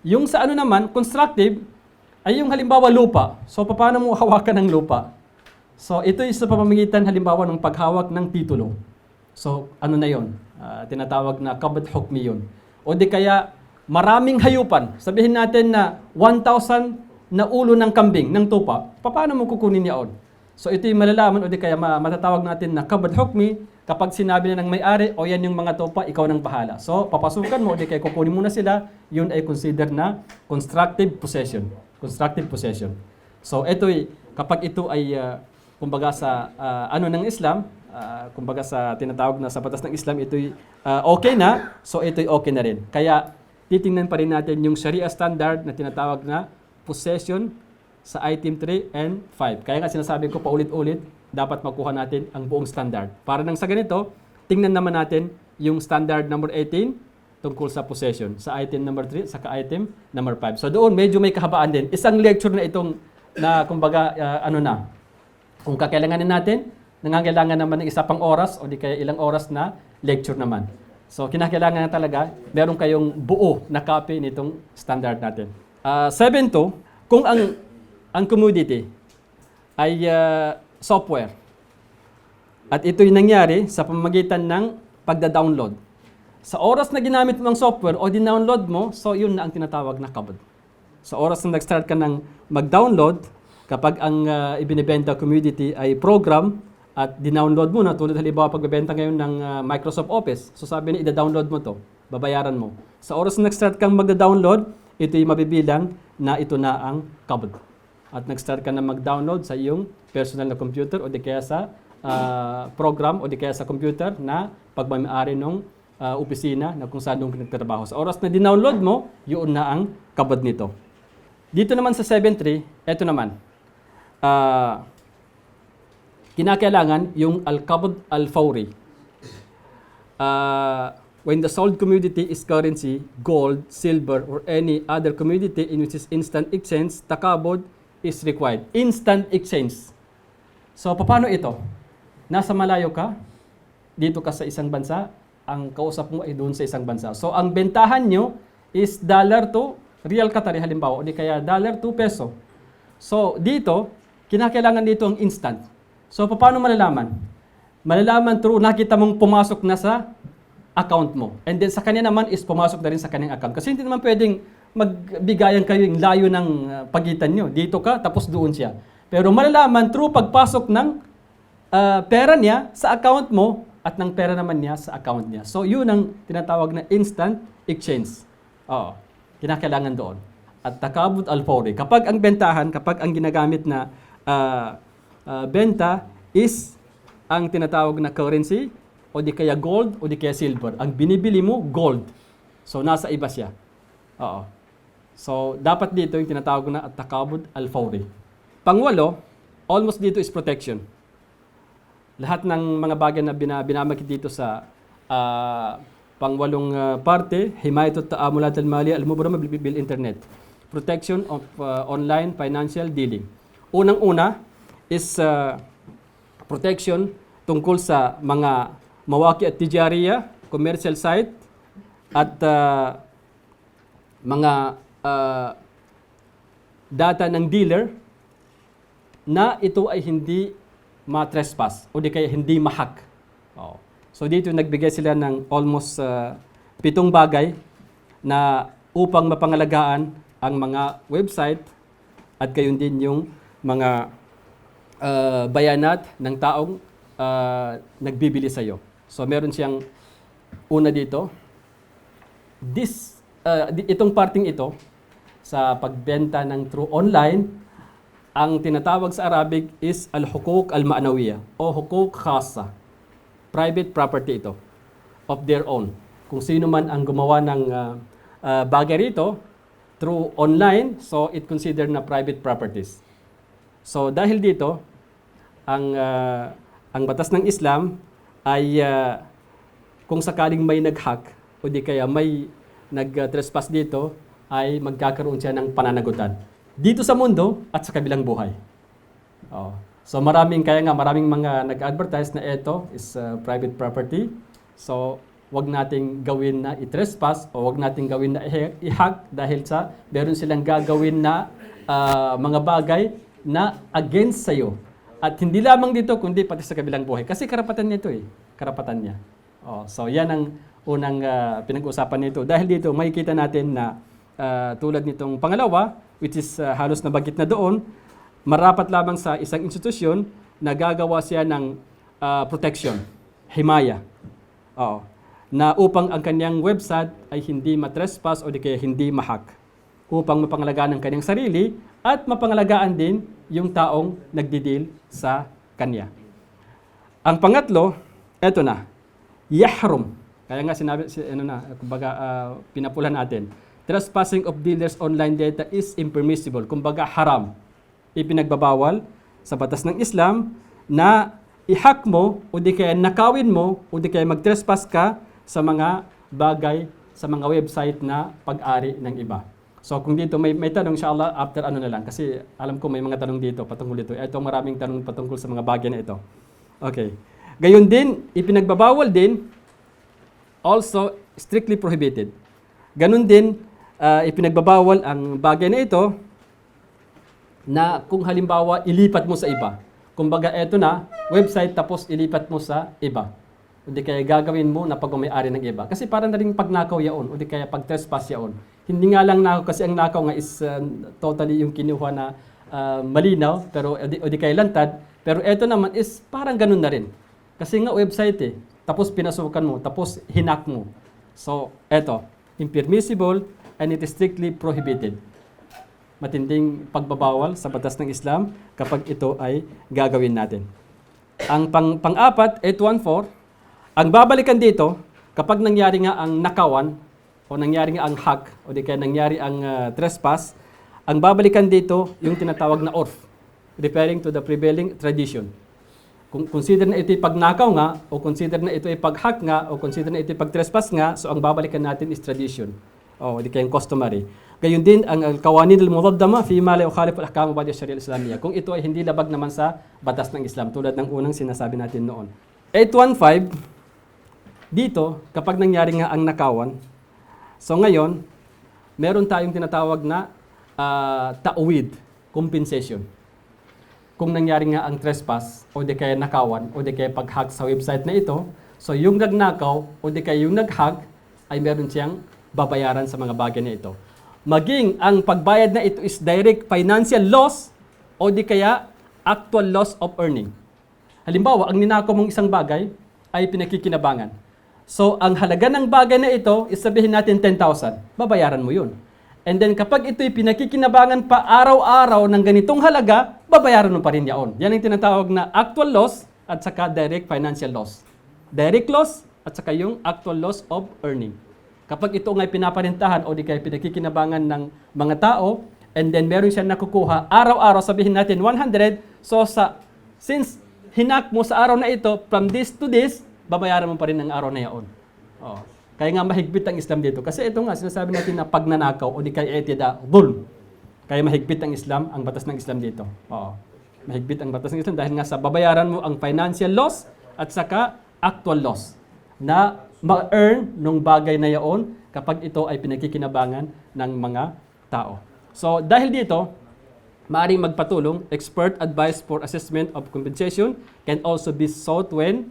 Yung sa naman, constructive, ay yung halimbawa lupa. So paano mo hawakan ng lupa? So ito sa pamamagitan halimbawa ng paghawak ng titulo. So na yon? Tinatawag na qabd hukmi yun. O di kaya maraming hayupan. Sabihin natin na 1,000 na ulo ng kambing, ng tupa. Paano mo kukunin yaon? So ito yung malalaman o di kaya matatawag natin na qabd hukmi kapag sinabi na ng may-ari o yan yung mga tupa, ikaw nang bahala. So papasukan mo o di kaya kukunin mo na sila, yun ay consider na constructive possession. Constructive possession. So kapag ito ay kumbaga sa ng Islam, kumbaga sa tinatawag na sa batas ng Islam, ito'y okay na, so ito'y okay na rin. Kaya titingnan pa rin natin yung Sharia standard na tinatawag na possession sa item 3 and 5. Kaya nga sinasabi ko paulit-ulit, dapat makuha natin ang buong standard. Para nang sa ganito, tingnan naman natin yung standard number 18 tungkol sa possession. Sa item number 3, saka item number 5. So doon, medyo may kahabaan din. Isang lecture na itong, na kumbaga, kung kakailanganin natin, nangangailangan naman ng isa pang oras o di kaya ilang oras na lecture naman. So kinakailangan na talaga, meron kayong buo na copy nitong standard natin. 7.2, kung ang commodity ay software at ito'y nangyari sa pamamagitan ng pagda-download. Sa oras na ginamit mo ang software o din-download mo, so yun na ang tinatawag na kabod. Sa oras na nag-start ka ng mag-download, kapag ang ibinibenta commodity ay program at dinownload mo na, tulad halimbawa pagbebenta ngayon ng Microsoft Office, so sabi na ida-download mo to, babayaran mo. Sa oras na nag-start kang magda-download, ito yung mabibilang na ito na ang kabod. At nag-start ka na mag-download sa iyong personal na computer o di kaya sa program o di kaya sa computer na pagmamayari ng opisina na kung saan doon pinagtrabaho. Sa oras na dinownload mo, yun na ang kabod nito. Dito naman sa 7.3, ito naman. Kinakailangan yung al-kabod al-fawri. When the sold commodity is currency, gold, silver, or any other commodity in which is instant exchange, takabod is required. Instant exchange. So, paano ito? Nasa malayo ka, dito ka sa isang bansa, ang kausap mo ay doon sa isang bansa. So, ang bentahan nyo is dollar to real Qatari halimbawa, o di kaya dollar to peso. So, dito, kinakailangan dito ang instant. So, paano malalaman? Malalaman through nakita mong pumasok na sa account mo. And then sa kanya naman is pumasok na rin sa kanyang account. Kasi hindi naman pwedeng magbigayan kayo yung layo ng pagitan nyo. Dito ka, tapos doon siya. Pero malalaman through pagpasok ng pera niya sa account mo at ng pera naman niya sa account niya. So, yun ang tinatawag na instant exchange. Oo. Kinakailangan doon. At takabud al-fawri. Kapag ang bentahan, kapag ang ginagamit na benta is ang tinatawag na currency, o di kaya gold, o di kaya silver. Ang binibili mo, gold. So, nasa iba siya. Oo. So, dapat dito yung tinatawag na at-takabud al-fawri. Pangwalo, almost dito is protection. Lahat ng mga bagay na binamagit dito sa pangwalong parte, himayat ta'amulat al-mali al-mubrama bil internet. Protection of online financial dealing. Unang-una is protection tungkol sa mga mawaki at tijariya, commercial site, at mga data ng dealer na ito ay hindi ma-trespass o di kaya hindi ma-hack. Oh. So dito nagbigay sila ng almost 7 bagay na upang mapangalagaan ang mga website at gayon din yung mga bayanat ng taong nagbibili sa iyo. So meron siyang una dito. Itong parting ito sa pagbenta ng through online, ang tinatawag sa Arabic is al-hukuk al-ma'nawiyah o hukuk khasa. Private property ito of their own. Kung sino man ang gumawa ng bagay rito through online, so it considered na private properties. So dahil dito, ang batas ng Islam ay kung sakaling may nag-hack o di kaya may nag-trespass dito, ay magkakaroon siya ng pananagutan dito sa mundo at sa kabilang buhay. Oh. So maraming mga nag-advertise na ito is private property. So wag nating gawin na i-trespass o wag nating gawin na i-hack dahil sa meron silang gagawin na mga bagay na against sa'yo. At hindi lamang dito, kundi pati sa kabilang buhay. Kasi karapatan niya ito eh. Karapatan niya. Oh, so yan ang unang pinag-usapan nito. Dahil dito, makikita natin na tulad nitong pangalawa, which is halos nabagit na doon, marapat lamang sa isang institusyon na gagawa siya ng protection, himaya. Oo. Na upang ang kanyang website ay hindi matrespass o di kaya hindi mahack. Upang mapangalagaan ang kanyang sarili at mapangalagaan din yung taong nagdi-deal sa kanya. Ang pangatlo, eto na, yahrum. Kaya nga sinabi, kumbaga pinapulan natin. Trespassing of dealers' online data is impermissible. Kumbaga haram. ipinagbabawal sa batas ng Islam na i-hack mo o di kaya nakawin mo o di kaya mag-trespass ka sa mga bagay, sa mga website na pag-ari ng iba. So kung dito may tanong, inshallah, after ano na lang. Kasi alam ko may mga tanong dito patungkol dito. Ito maraming tanong patungkol sa mga bagay na ito. Okay. Gayon din, ipinagbabawal din, also strictly prohibited. Ganon din, ipinagbabawal ang bagay na ito na kung halimbawa ilipat mo sa iba. Kumbaga eto na, website tapos ilipat mo sa iba. O di kaya gagawin mo na pag-may-ari ng iba. Kasi parang na rin pagnakaw yaon o di kaya pag-trespass yaon. Hindi nga lang nakaw kasi ang nakaw nga is totally yung kinuha na malinaw pero o di kaya lantad. Pero eto naman is parang ganun na rin. Kasi nga website eh. Tapos pinasukan mo, tapos hinak mo. So eto, impermissible and it is strictly prohibited. Matinding pagbabawal sa batas ng Islam kapag ito ay gagawin natin. Ang pang-apat, 814, ang babalikan dito kapag nangyari nga ang nakawan o nangyari nga ang hack o di kaya nangyari ang trespass, ang babalikan dito yung tinatawag na urf, referring to the prevailing tradition. Kung consider na ito'y pagnakaw nga o consider na ito'y pag-hack nga o consider na ito'y pag-trespass nga, so ang babalikan natin is tradition o di kaya yung customary. Gayon din ang al-qawanin al-mudaddama fi ma la yukhalif al-ahkam ba'da syariah al-islamiyya. Kung ito ay hindi labag naman sa batas ng Islam tulad ng unang sinasabi natin noon. 815 dito kapag nangyari nga ang nakawan. So ngayon, meron tayong tinatawag na ta'wid, compensation. Kung nangyari nga ang trespass o di kaya nakawan o di kaya pag-hack sa website na ito, so yung nagnakaw o di kaya yung nag-hack ay meron siyang babayaran sa mga bagay na ito. Maging ang pagbayad na ito is direct financial loss o di kaya actual loss of earning. Halimbawa, ang ninakaw mong isang bagay ay pinakikinabangan. So, ang halaga ng bagay na ito, is sabihin natin 10,000, babayaran mo yun. And then kapag ito'y pinakikinabangan pa araw-araw ng ganitong halaga, babayaran mo pa rin yaon. Yan ang tinatawag na actual loss at saka direct financial loss. Direct loss at saka yung actual loss of earning. Kapag ito nga'y pinaparentahan o di kaya pinakikinabangan ng mga tao, and then meron siya nakukuha, araw-araw sabihin natin 100, so since hinak mo sa araw na ito, from this to this, babayaran mo pa rin ang araw na yaon. Oh. Kaya nga mahigpit ang Islam dito. Kasi ito nga, sinasabi natin na pagnanakaw o di kaya etida, dhulm. Kaya mahigpit ang Islam, ang batas ng Islam dito. Oo. Mahigpit ang batas ng Islam dahil nga sa babayaran mo ang financial loss at saka actual loss na ma-earn nung bagay na yaon kapag ito ay pinakikinabangan ng mga tao. So, dahil dito, maaaring magpatulong, expert advice for assessment of compensation can also be sought when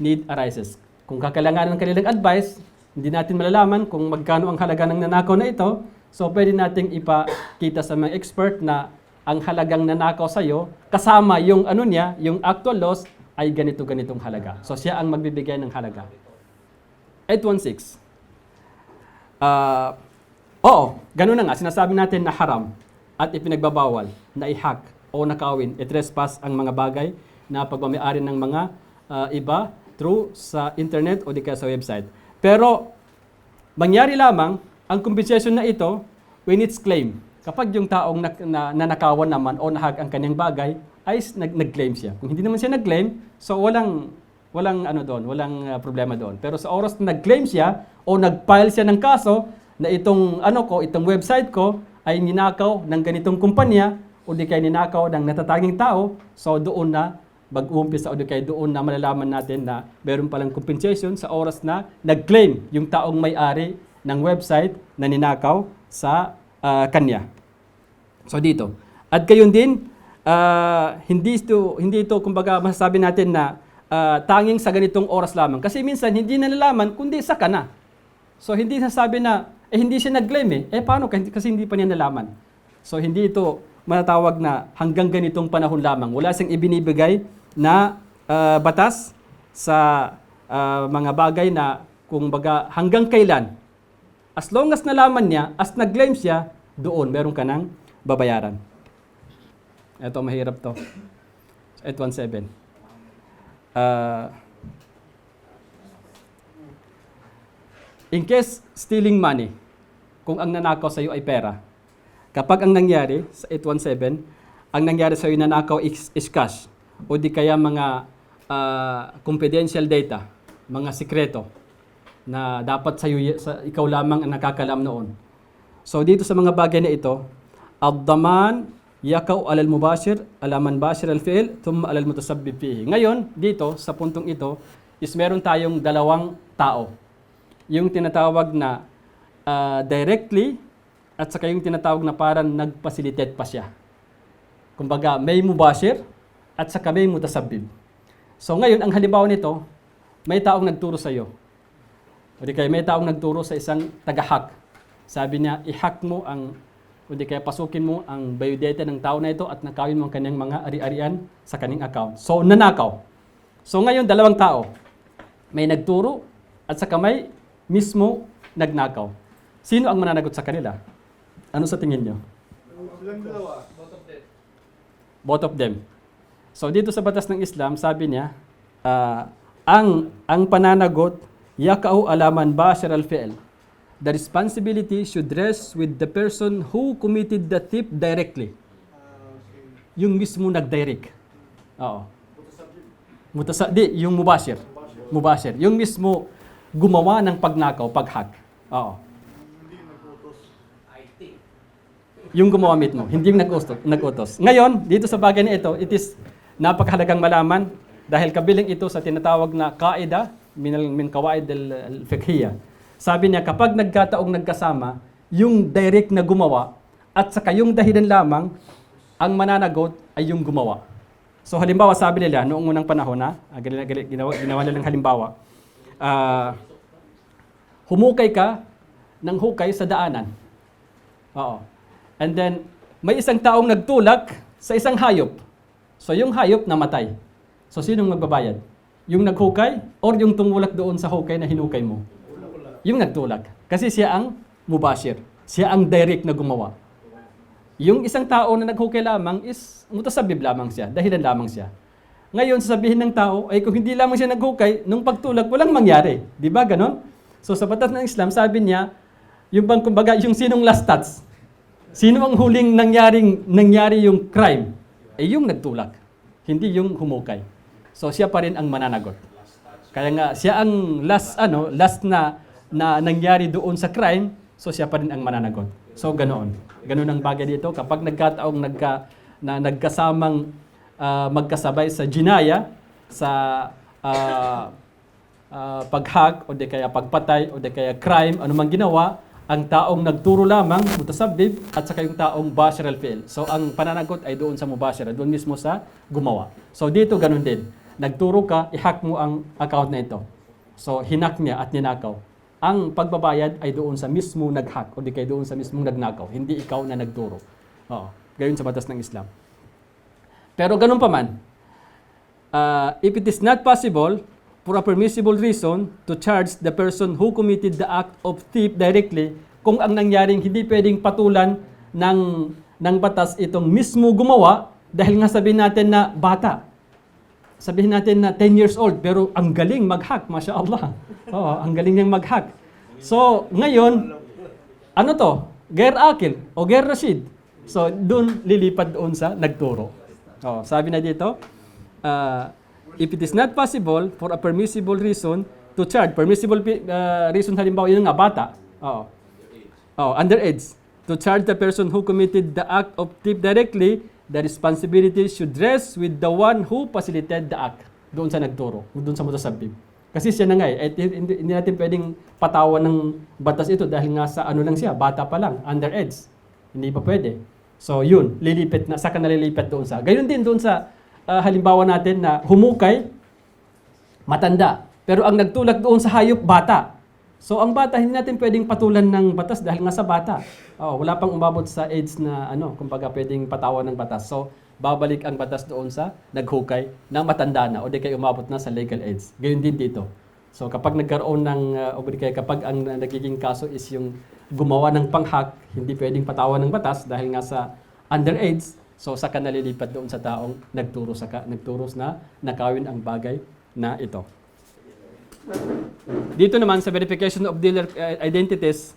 need arises. Kung kakailangan ng kanilang advice, hindi natin malalaman kung magkano ang halaga ng nanakaw na ito, so pwede nating ipakita sa mga expert na ang halagang nanakaw sa iyo, kasama yung yung actual loss ay ganitong halaga. So siya ang magbibigay ng halaga. 816. Ganun na nga, sinasabi natin na haram at ipinagbabawal na i-hack o nakawin, i-trespass ang mga bagay na pagmamayari ng mga iba through sa internet o di kaya sa website. Pero, mangyari lamang ang compensation na ito when it's claimed. Kapag yung taong nanakawan naman o nahag ang kanyang bagay, ay nag-claim siya. Kung hindi naman siya nag-claim, so walang problema doon. Pero sa oras na nag-claim siya o nag-file siya ng kaso na itong website ko ay ninakaw ng ganitong kumpanya o di kaya ninakaw ng natatanging tao, so doon na mag-uumpisa o di kaya doon na malalaman natin na meron palang compensation sa oras na nag-claim yung taong may-ari ng website na ninakaw sa kanya. So dito. At gayon din, hindi ito kumbaga masasabi natin na tanging sa ganitong oras lamang. Kasi minsan hindi na nalaman kundi sa kana. So hindi sasabi na hindi siya nag-claim paano kasi hindi pa niya nalaman. So hindi ito matatawag na hanggang ganitong panahon lamang. Wala siyang ibinibigay na batas sa mga bagay na kung baga hanggang kailan. As long as nalaman niya, as nag-claim siya, doon meron ka ng babayaran. Ito mahirap to. 817. In case stealing money, kung ang nanakaw sa iyo ay pera, kapag ang nangyari sa 817, ang nangyari sa iyo na nakaw is cash o di kaya mga confidential data, mga sikreto na dapat sa ikaw lamang ang nakakalam noon. So dito sa mga bagay na ito, ad-daman yakaw alal mubashir, alaman bashir al-fi'l, thumma alal mutasabbib fihi. Ngayon, dito sa puntong ito is meron tayong dalawang tao. Yung tinatawag na directly at saka yung tinatawag na parang nag-facilitate pa siya. Kumbaga, may mubashir at saka may mutasabbib. So ngayon, ang halimbawa nito, may taong nagturo sa iyo. O di kaya may taong nagturo sa isang taga-hack. Sabi niya, i-hack mo ang, o di kaya pasukin mo ang biodata ng tao na ito at nakawin mo ang kanyang mga ari-arian sa kanyang account. So, nanakaw. So ngayon, dalawang tao. May nagturo at saka may mismo nagnakaw. Sino ang mananagot sa kanila? Ano sa tingin nyo? Both of them. So dito sa batas ng Islam, sabi niya, ang pananagot, yakau alaman bashar al-fi'l. The responsibility should rest with the person who committed the theft directly. Yung mismo nag-direct. Oo. Yung mubashir. Mubashir. Yung mismo gumawa ng pagnakaw, pag-hack. Oo. Yung gumawa mismo, hindi yung nag-utos. Ngayon, dito sa bagay na ito, it is napakahalagang malaman dahil kabilang ito sa tinatawag na kaida min kawaid al-fiqhiyya. Sabi niya, kapag nagkataong nagkasama, yung direct na gumawa at saka yung dahilan lamang, ang mananagot ay yung gumawa. So halimbawa, sabi nila, noong unang panahon na, ginawa nilang halimbawa, humukay ka ng hukay sa daanan. Oo. And then, may isang taong nagtulak sa isang hayop. So yung hayop namatay. So sinong magbabayad? Yung naghukay or yung tumulak doon sa hukay na hinukay mo? Yung nagtulak. Kasi siya ang mubashir. Siya ang direct na gumawa. Yung isang tao na naghukay lamang is mutasabbib lamang siya. Dahilan lamang siya. Ngayon, sasabihin ng tao, ay kung hindi lamang siya naghukay, nung pagtulak, walang mangyari. Di ba ganon? So sa batas ng Islam, sabi niya, yung bang kumbaga, yung sinong last touch? Sino ang huling nangyari yung crime? Eh yung nagtulak. Hindi yung humukay. So siya pa rin ang mananagot. Kaya nga, siya ang last na nangyari doon sa crime, so siya pa rin ang mananagot. So ganoon. Ganoon ang bagay dito. Kapag nagkataong nagkasamang magkasabay sa jinaya, sa paghack, o di kaya pagpatay, o di kaya crime, anumang ginawa, ang taong nagturo lamang, mutasabbib, at saka yung taong bashar al-fi'l. So ang pananagot ay doon sa mubashara, doon mismo sa gumawa. So dito ganoon din. Nagturo ka, i-hack mo ang account na ito. So hinak niya at ninakaw. Ang pagbabayad ay doon sa mismo nag-hack o di kaya doon sa mismong nagnakaw. Hindi ikaw na nagturo. Oo. Gayon sa batas ng Islam. Pero ganun pa man, if it is not possible for a permissible reason to charge the person who committed the act of theft directly, kung ang nangyaring hindi pwedeng patulan ng batas itong mismo gumawa, dahil nga sabihin natin na bata. Sabihin natin na 10 years old, pero ang galing mag-hack, masya Allah. Oo, ang galing niyang mag-hack. So, ngayon, ano to? Ghair Akil o Ghair Rashid. So, doon lilipad doon sa nagturo. Oh, sabi na dito, if it is not possible for a permissible reason to charge, permissible reason halimbawa, yun nga, bata. Underage. To charge the person who committed the act of theft directly, the responsibility should rest with the one who facilitated the act. Doon sa nagturo, doon sa mutasabbib. Kasi siya na nga hindi natin pwedeng patawan ng batas ito dahil nga sa lang siya, bata pa lang, underage. Hindi pa pwede. So yun, lilipit na, saka nalilipat doon sa. Gayon din doon sa halimbawa natin na humukay, matanda. Pero ang nagtulak doon sa hayop, bata. So ang bata, hindi natin pwedeng patulan ng batas dahil nga sa bata. Wala pang umabot sa age na kumbaga pwedeng patawan ng batas. So babalik ang batas doon sa naghukay na matanda na o di kaya umabot na sa legal age. Gayon din dito. So kapag nagkaroon ng, o di kaya kapag ang nagiging kaso is yung gumawa ng panghack, hindi pwedeng patawan ng batas dahil nga sa underage, so saka nalilipat doon sa taong nagturo na nakawin ang bagay na ito. Dito naman sa verification of dealer identities,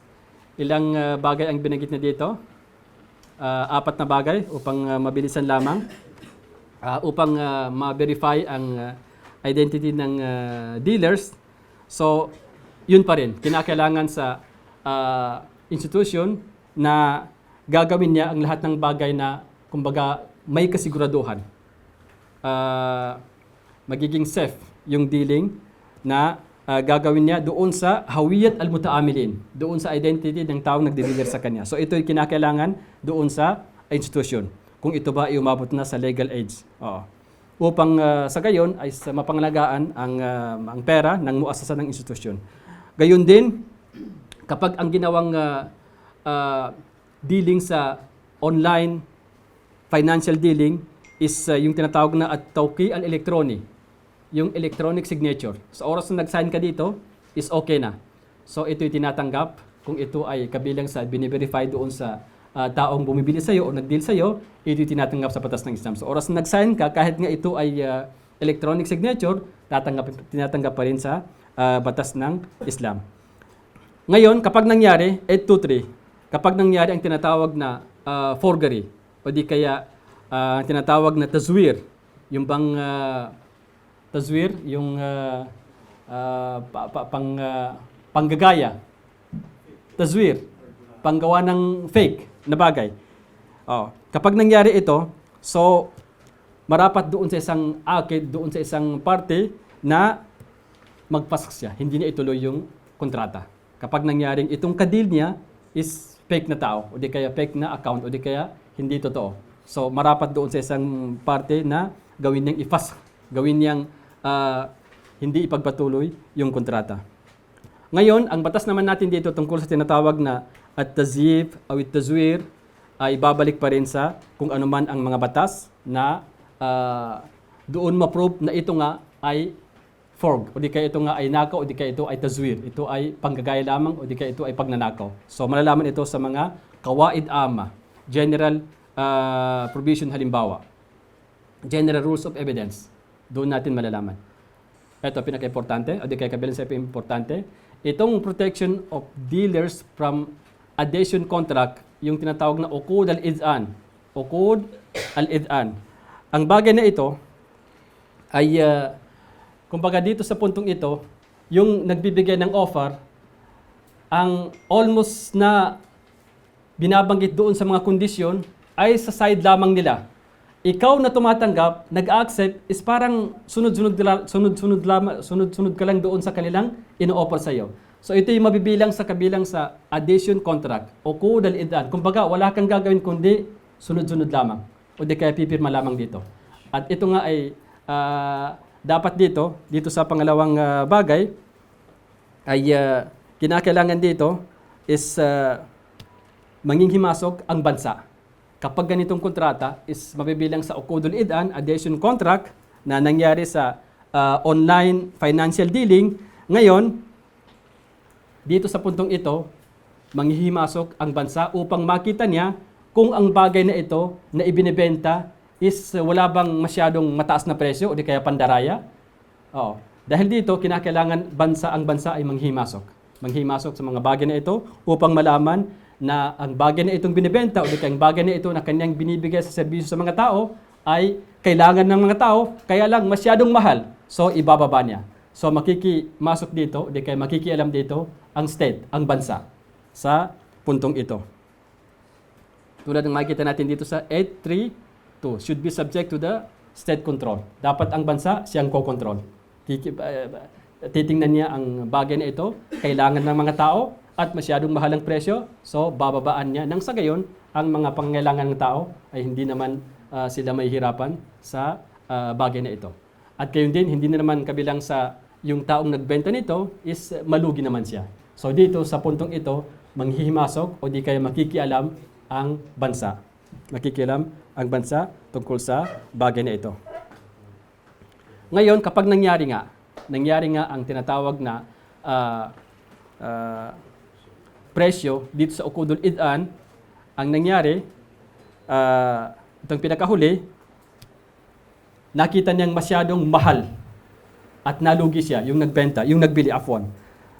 ilang bagay ang binanggit na dito. apat na bagay upang mabilisan lamang upang ma-verify ang identity ng dealers. So, yun pa rin, kinakailangan sa institution na gagawin niya ang lahat ng bagay na kumbaga may kasiguraduhan. Magiging safe yung dealing na gagawin niya doon sa hawiyat al-mutaamilin, doon sa identity ng taong nagde-dealer sa kanya. So ito yung kinakailangan doon sa institution, kung ito ba ay umabot na sa legal age. Oo. Upang sa gayon ay mapangalagaan ang pera ng muasasa ng institusyon. Gayon din, kapag ang ginawang dealing sa online financial dealing is yung tinatawag na at-tawqi al-elektroni, yung electronic signature. Sa oras na nag-sign ka dito, is okay na. So ito'y tinatanggap kung ito ay kabilang sa bini-verify doon sa taong bumibili sa'yo o nag-deal sa'yo, ito'y tinatanggap sa batas ng Islam. So oras na nag-sign ka, kahit nga ito ay electronic signature, tinatanggap pa rin sa batas ng Islam. Ngayon, kapag nangyari, 823, kapag nangyari ang tinatawag na forgery, o di kaya tinatawag na tazwir, yung bang tazwir, yung panggagaya, tazwir, panggawa ng fake na bagay. Kapag nangyari ito, so marapat doon sa isang akid, doon sa isang party na magpasak siya. Hindi niya ituloy yung kontrata. Kapag nangyaring itong kadil niya is fake na tao, o di kaya fake na account, o di kaya hindi totoo. So marapat doon sa isang party na gawin niyang ifas, gawin niyang hindi ipagpatuloy yung kontrata. Ngayon, ang batas naman natin dito tungkol sa tinatawag na at-tazyif o at-tazwir ay babalik pa rin sa kung ano man ang mga batas na doon ma-prove na ito nga ay forg, o di kaya ito nga ay nakaw, o di kaya ito ay tazwir. Ito ay panggagaya lamang, o di kaya ito ay pagnanakaw. So malalaman ito sa mga kawaid ama, general provision halimbawa, general rules of evidence. Doon natin malalaman. Ito pinaka-importante, o di kaya kabilang sa importante, itong protection of dealers from adhesion contract, yung tinatawag na uqud al-id'an. Uqud al-id'an. Ang bagay na ito ay kumbaga dito sa puntong ito, yung nagbibigay ng offer, ang almost na binabanggit doon sa mga kondisyon ay sa side lamang nila. Ikaw na tumatanggap, nag-accept, is parang sunod-sunod ka lang doon sa kanilang ino-offer sa iyo. So ito yung mabibilang sa kabilang sa adhesion contract o uqud al-id'an. Kumbaga wala kang gagawin kundi sunod-sunod lamang o di kaya pipirma lamang dito. At ito nga ay dapat dito sa pangalawang bagay, ay kinakailangan dito is manginghimasok ang bansa. Kapag ganitong kontrata is mabibilang sa uqudul id'an, adhesion contract, na nangyari sa online financial dealing. Ngayon, dito sa puntong ito, manghihimasok ang bansa upang makita niya kung ang bagay na ito na ibinebenta is wala bang masyadong mataas na presyo o di kaya pandaraya. Dahil dito, kinakailangan ang bansa ay manghihimasok. Manghihimasok sa mga bagay na ito upang malaman na ang bagay na itong binibenta o di kaya ang bagay na ito na kanyang binibigay sa serbisyo sa mga tao ay kailangan ng mga tao, kaya lang masyadong mahal. So, ibababa niya. So, makikimasok dito, o di kaya makikialam dito ang state, ang bansa sa puntong ito. Tulad ng makikita natin dito sa 832, should be subject to the state control. Dapat ang bansa siyang co-control. Titingnan niya ang bagay na ito, kailangan ng mga tao at masyadong mahal ang presyo, so bababaan niya. Nang sa gayon, ang mga pangangailangan ng tao ay hindi naman sila mahihirapan sa bagay na ito. At gayon din, hindi na naman kabilang sa yung taong nagbenta nito is malugi naman siya. So dito sa puntong ito, manghihimasok o di kaya makikialam ang bansa. Makikialam ang bansa tungkol sa bagay na ito. Ngayon, kapag nangyari nga ang tinatawag na presyo dito sa uqudul id'an, ang nangyari, itong pinakahuli, nakita niyang masyadong mahal at nalugi siya, yung nagbenta, yung nagbili, afwan.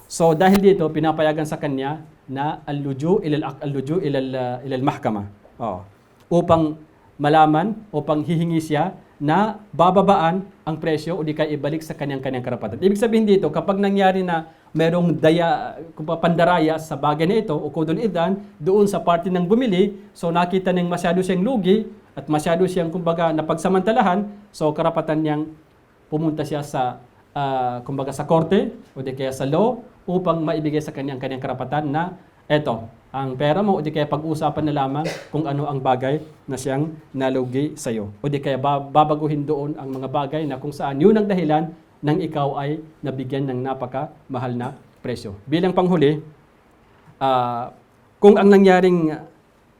So dahil dito, pinapayagan sa kanya na al-luju ilal mahkama. Oh, upang malaman, upang hihingi siya na bababaan ang presyo o di kaya ibalik sa kanyang karapatan. Ibig sabihin dito, kapag nangyari na merong pandaraya sa bagay na ito o kudul idan doon sa party ng bumili, so nakita niyang masyado siyang lugi at masyado siyang kumbaga napagsamantalahan, so karapatan niyang pumunta siya sa kumbaga sa korte o di kaya sa law upang maibigay sa kanyang karapatan na eto, ang pera mo o di kaya pag-usapan na lamang kung ano ang bagay na siyang nalugi sa iyo. O di kaya babaguhin doon ang mga bagay na kung saan yun ang dahilan nang ikaw ay nabigyan ng napaka-mahal na presyo. Bilang panghuli, kung ang nangyaring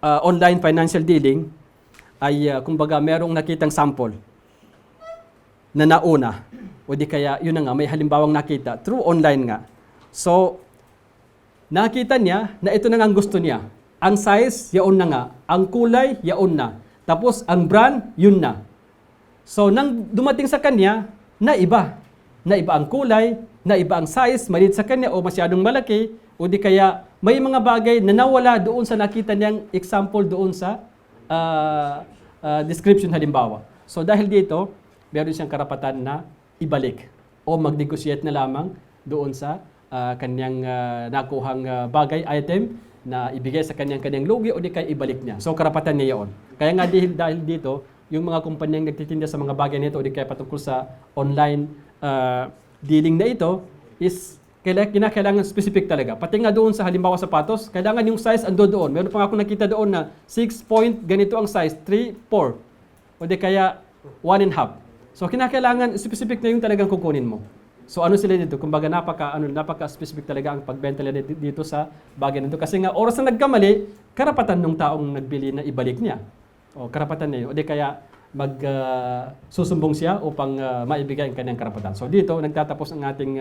online financial dealing ay kumbaga merong nakitang sample na nauna o di kaya yun na nga, may halimbawang nakita through online nga. So, nakita niya na ito na nga ang gusto niya. Ang size, yaon na nga. Ang kulay, yaon na. Tapos, ang brand, yun na. So, nang dumating sa kanya, naiba. Naiba ang kulay, naiba ang size, maliit sa kanya o masyadong malaki, o di kaya may mga bagay na nawala doon sa nakita niyang example doon sa description halimbawa. So, dahil dito, meron siyang karapatan na ibalik o mag-negotiate na lamang doon sa kanyang nakuhang bagay, item na ibigay sa kanyang lugi o di kaya ibalik niya. So karapatan niya yun. Kaya nga dahil dito, yung mga kumpanyang nagtitinda sa mga bagay nito o di kaya patungkol sa online dealing na ito is kinakailangan specific talaga. Pati nga doon sa halimbawa sapatos, kailangan yung size ando doon. Meron pa nga akong nakita doon na 6 point, ganito ang size, 3, 4. O di kaya 1.5. So kinakailangan specific na yung talagang kukunin mo. So ano sila dito? Kumbaga napaka-specific talaga ang pagbenta nila dito sa bagay nito. Kasi nga oras na nagkamali, karapatan ng taong nagbili na ibalik niya. O karapatan niya yun. O di kaya susumbong siya upang maibigay ang kanyang karapatan. So dito nagtatapos ang ating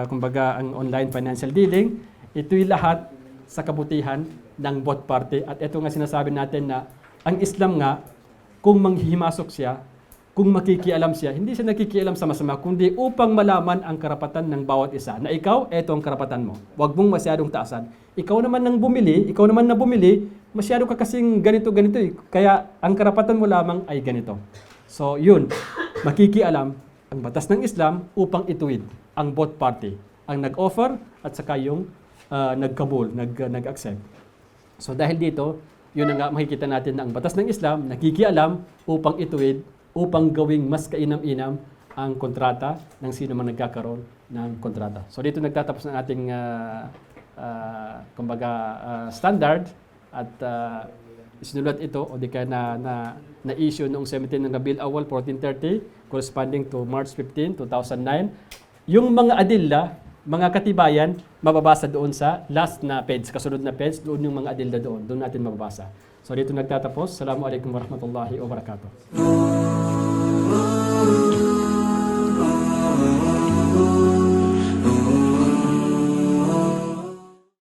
kumbaga ang online financial dealing. Ito'y lahat sa kabutihan ng both party. At ito nga sinasabi natin na ang Islam nga, kung manghihimasok siya, kung makikialam siya, hindi siya nakikialam sa masama, kundi upang malaman ang karapatan ng bawat isa. Na ikaw, eto ang karapatan mo. Huwag mong masyadong taasan. Ikaw naman na bumili, masyado ka kasing ganito eh. Kaya ang karapatan mo lamang ay ganito. So yun, makikialam ang batas ng Islam upang ituwid ang both party. Ang nag-offer at saka yung nag-kabul, nag-accept. So dahil dito, yun ang nga makikita natin na ang batas ng Islam, nakikialam upang ituwid, upang gawing mas kainam-inam ang kontrata ng sino man nagkakaroon ng kontrata. So dito nagtatapos ng ating standard at isinulat ito o di kaya na-issue noong 17 ng Rabiul Awwal 1430 corresponding to March 15, 2009. Yung mga adilla, mga katibayan, mababasa doon sa last na page, kasunod na page, doon yung mga adilla doon natin mababasa. So dito nagtatapos. Assalamualaikum warahmatullahi wabarakatuh.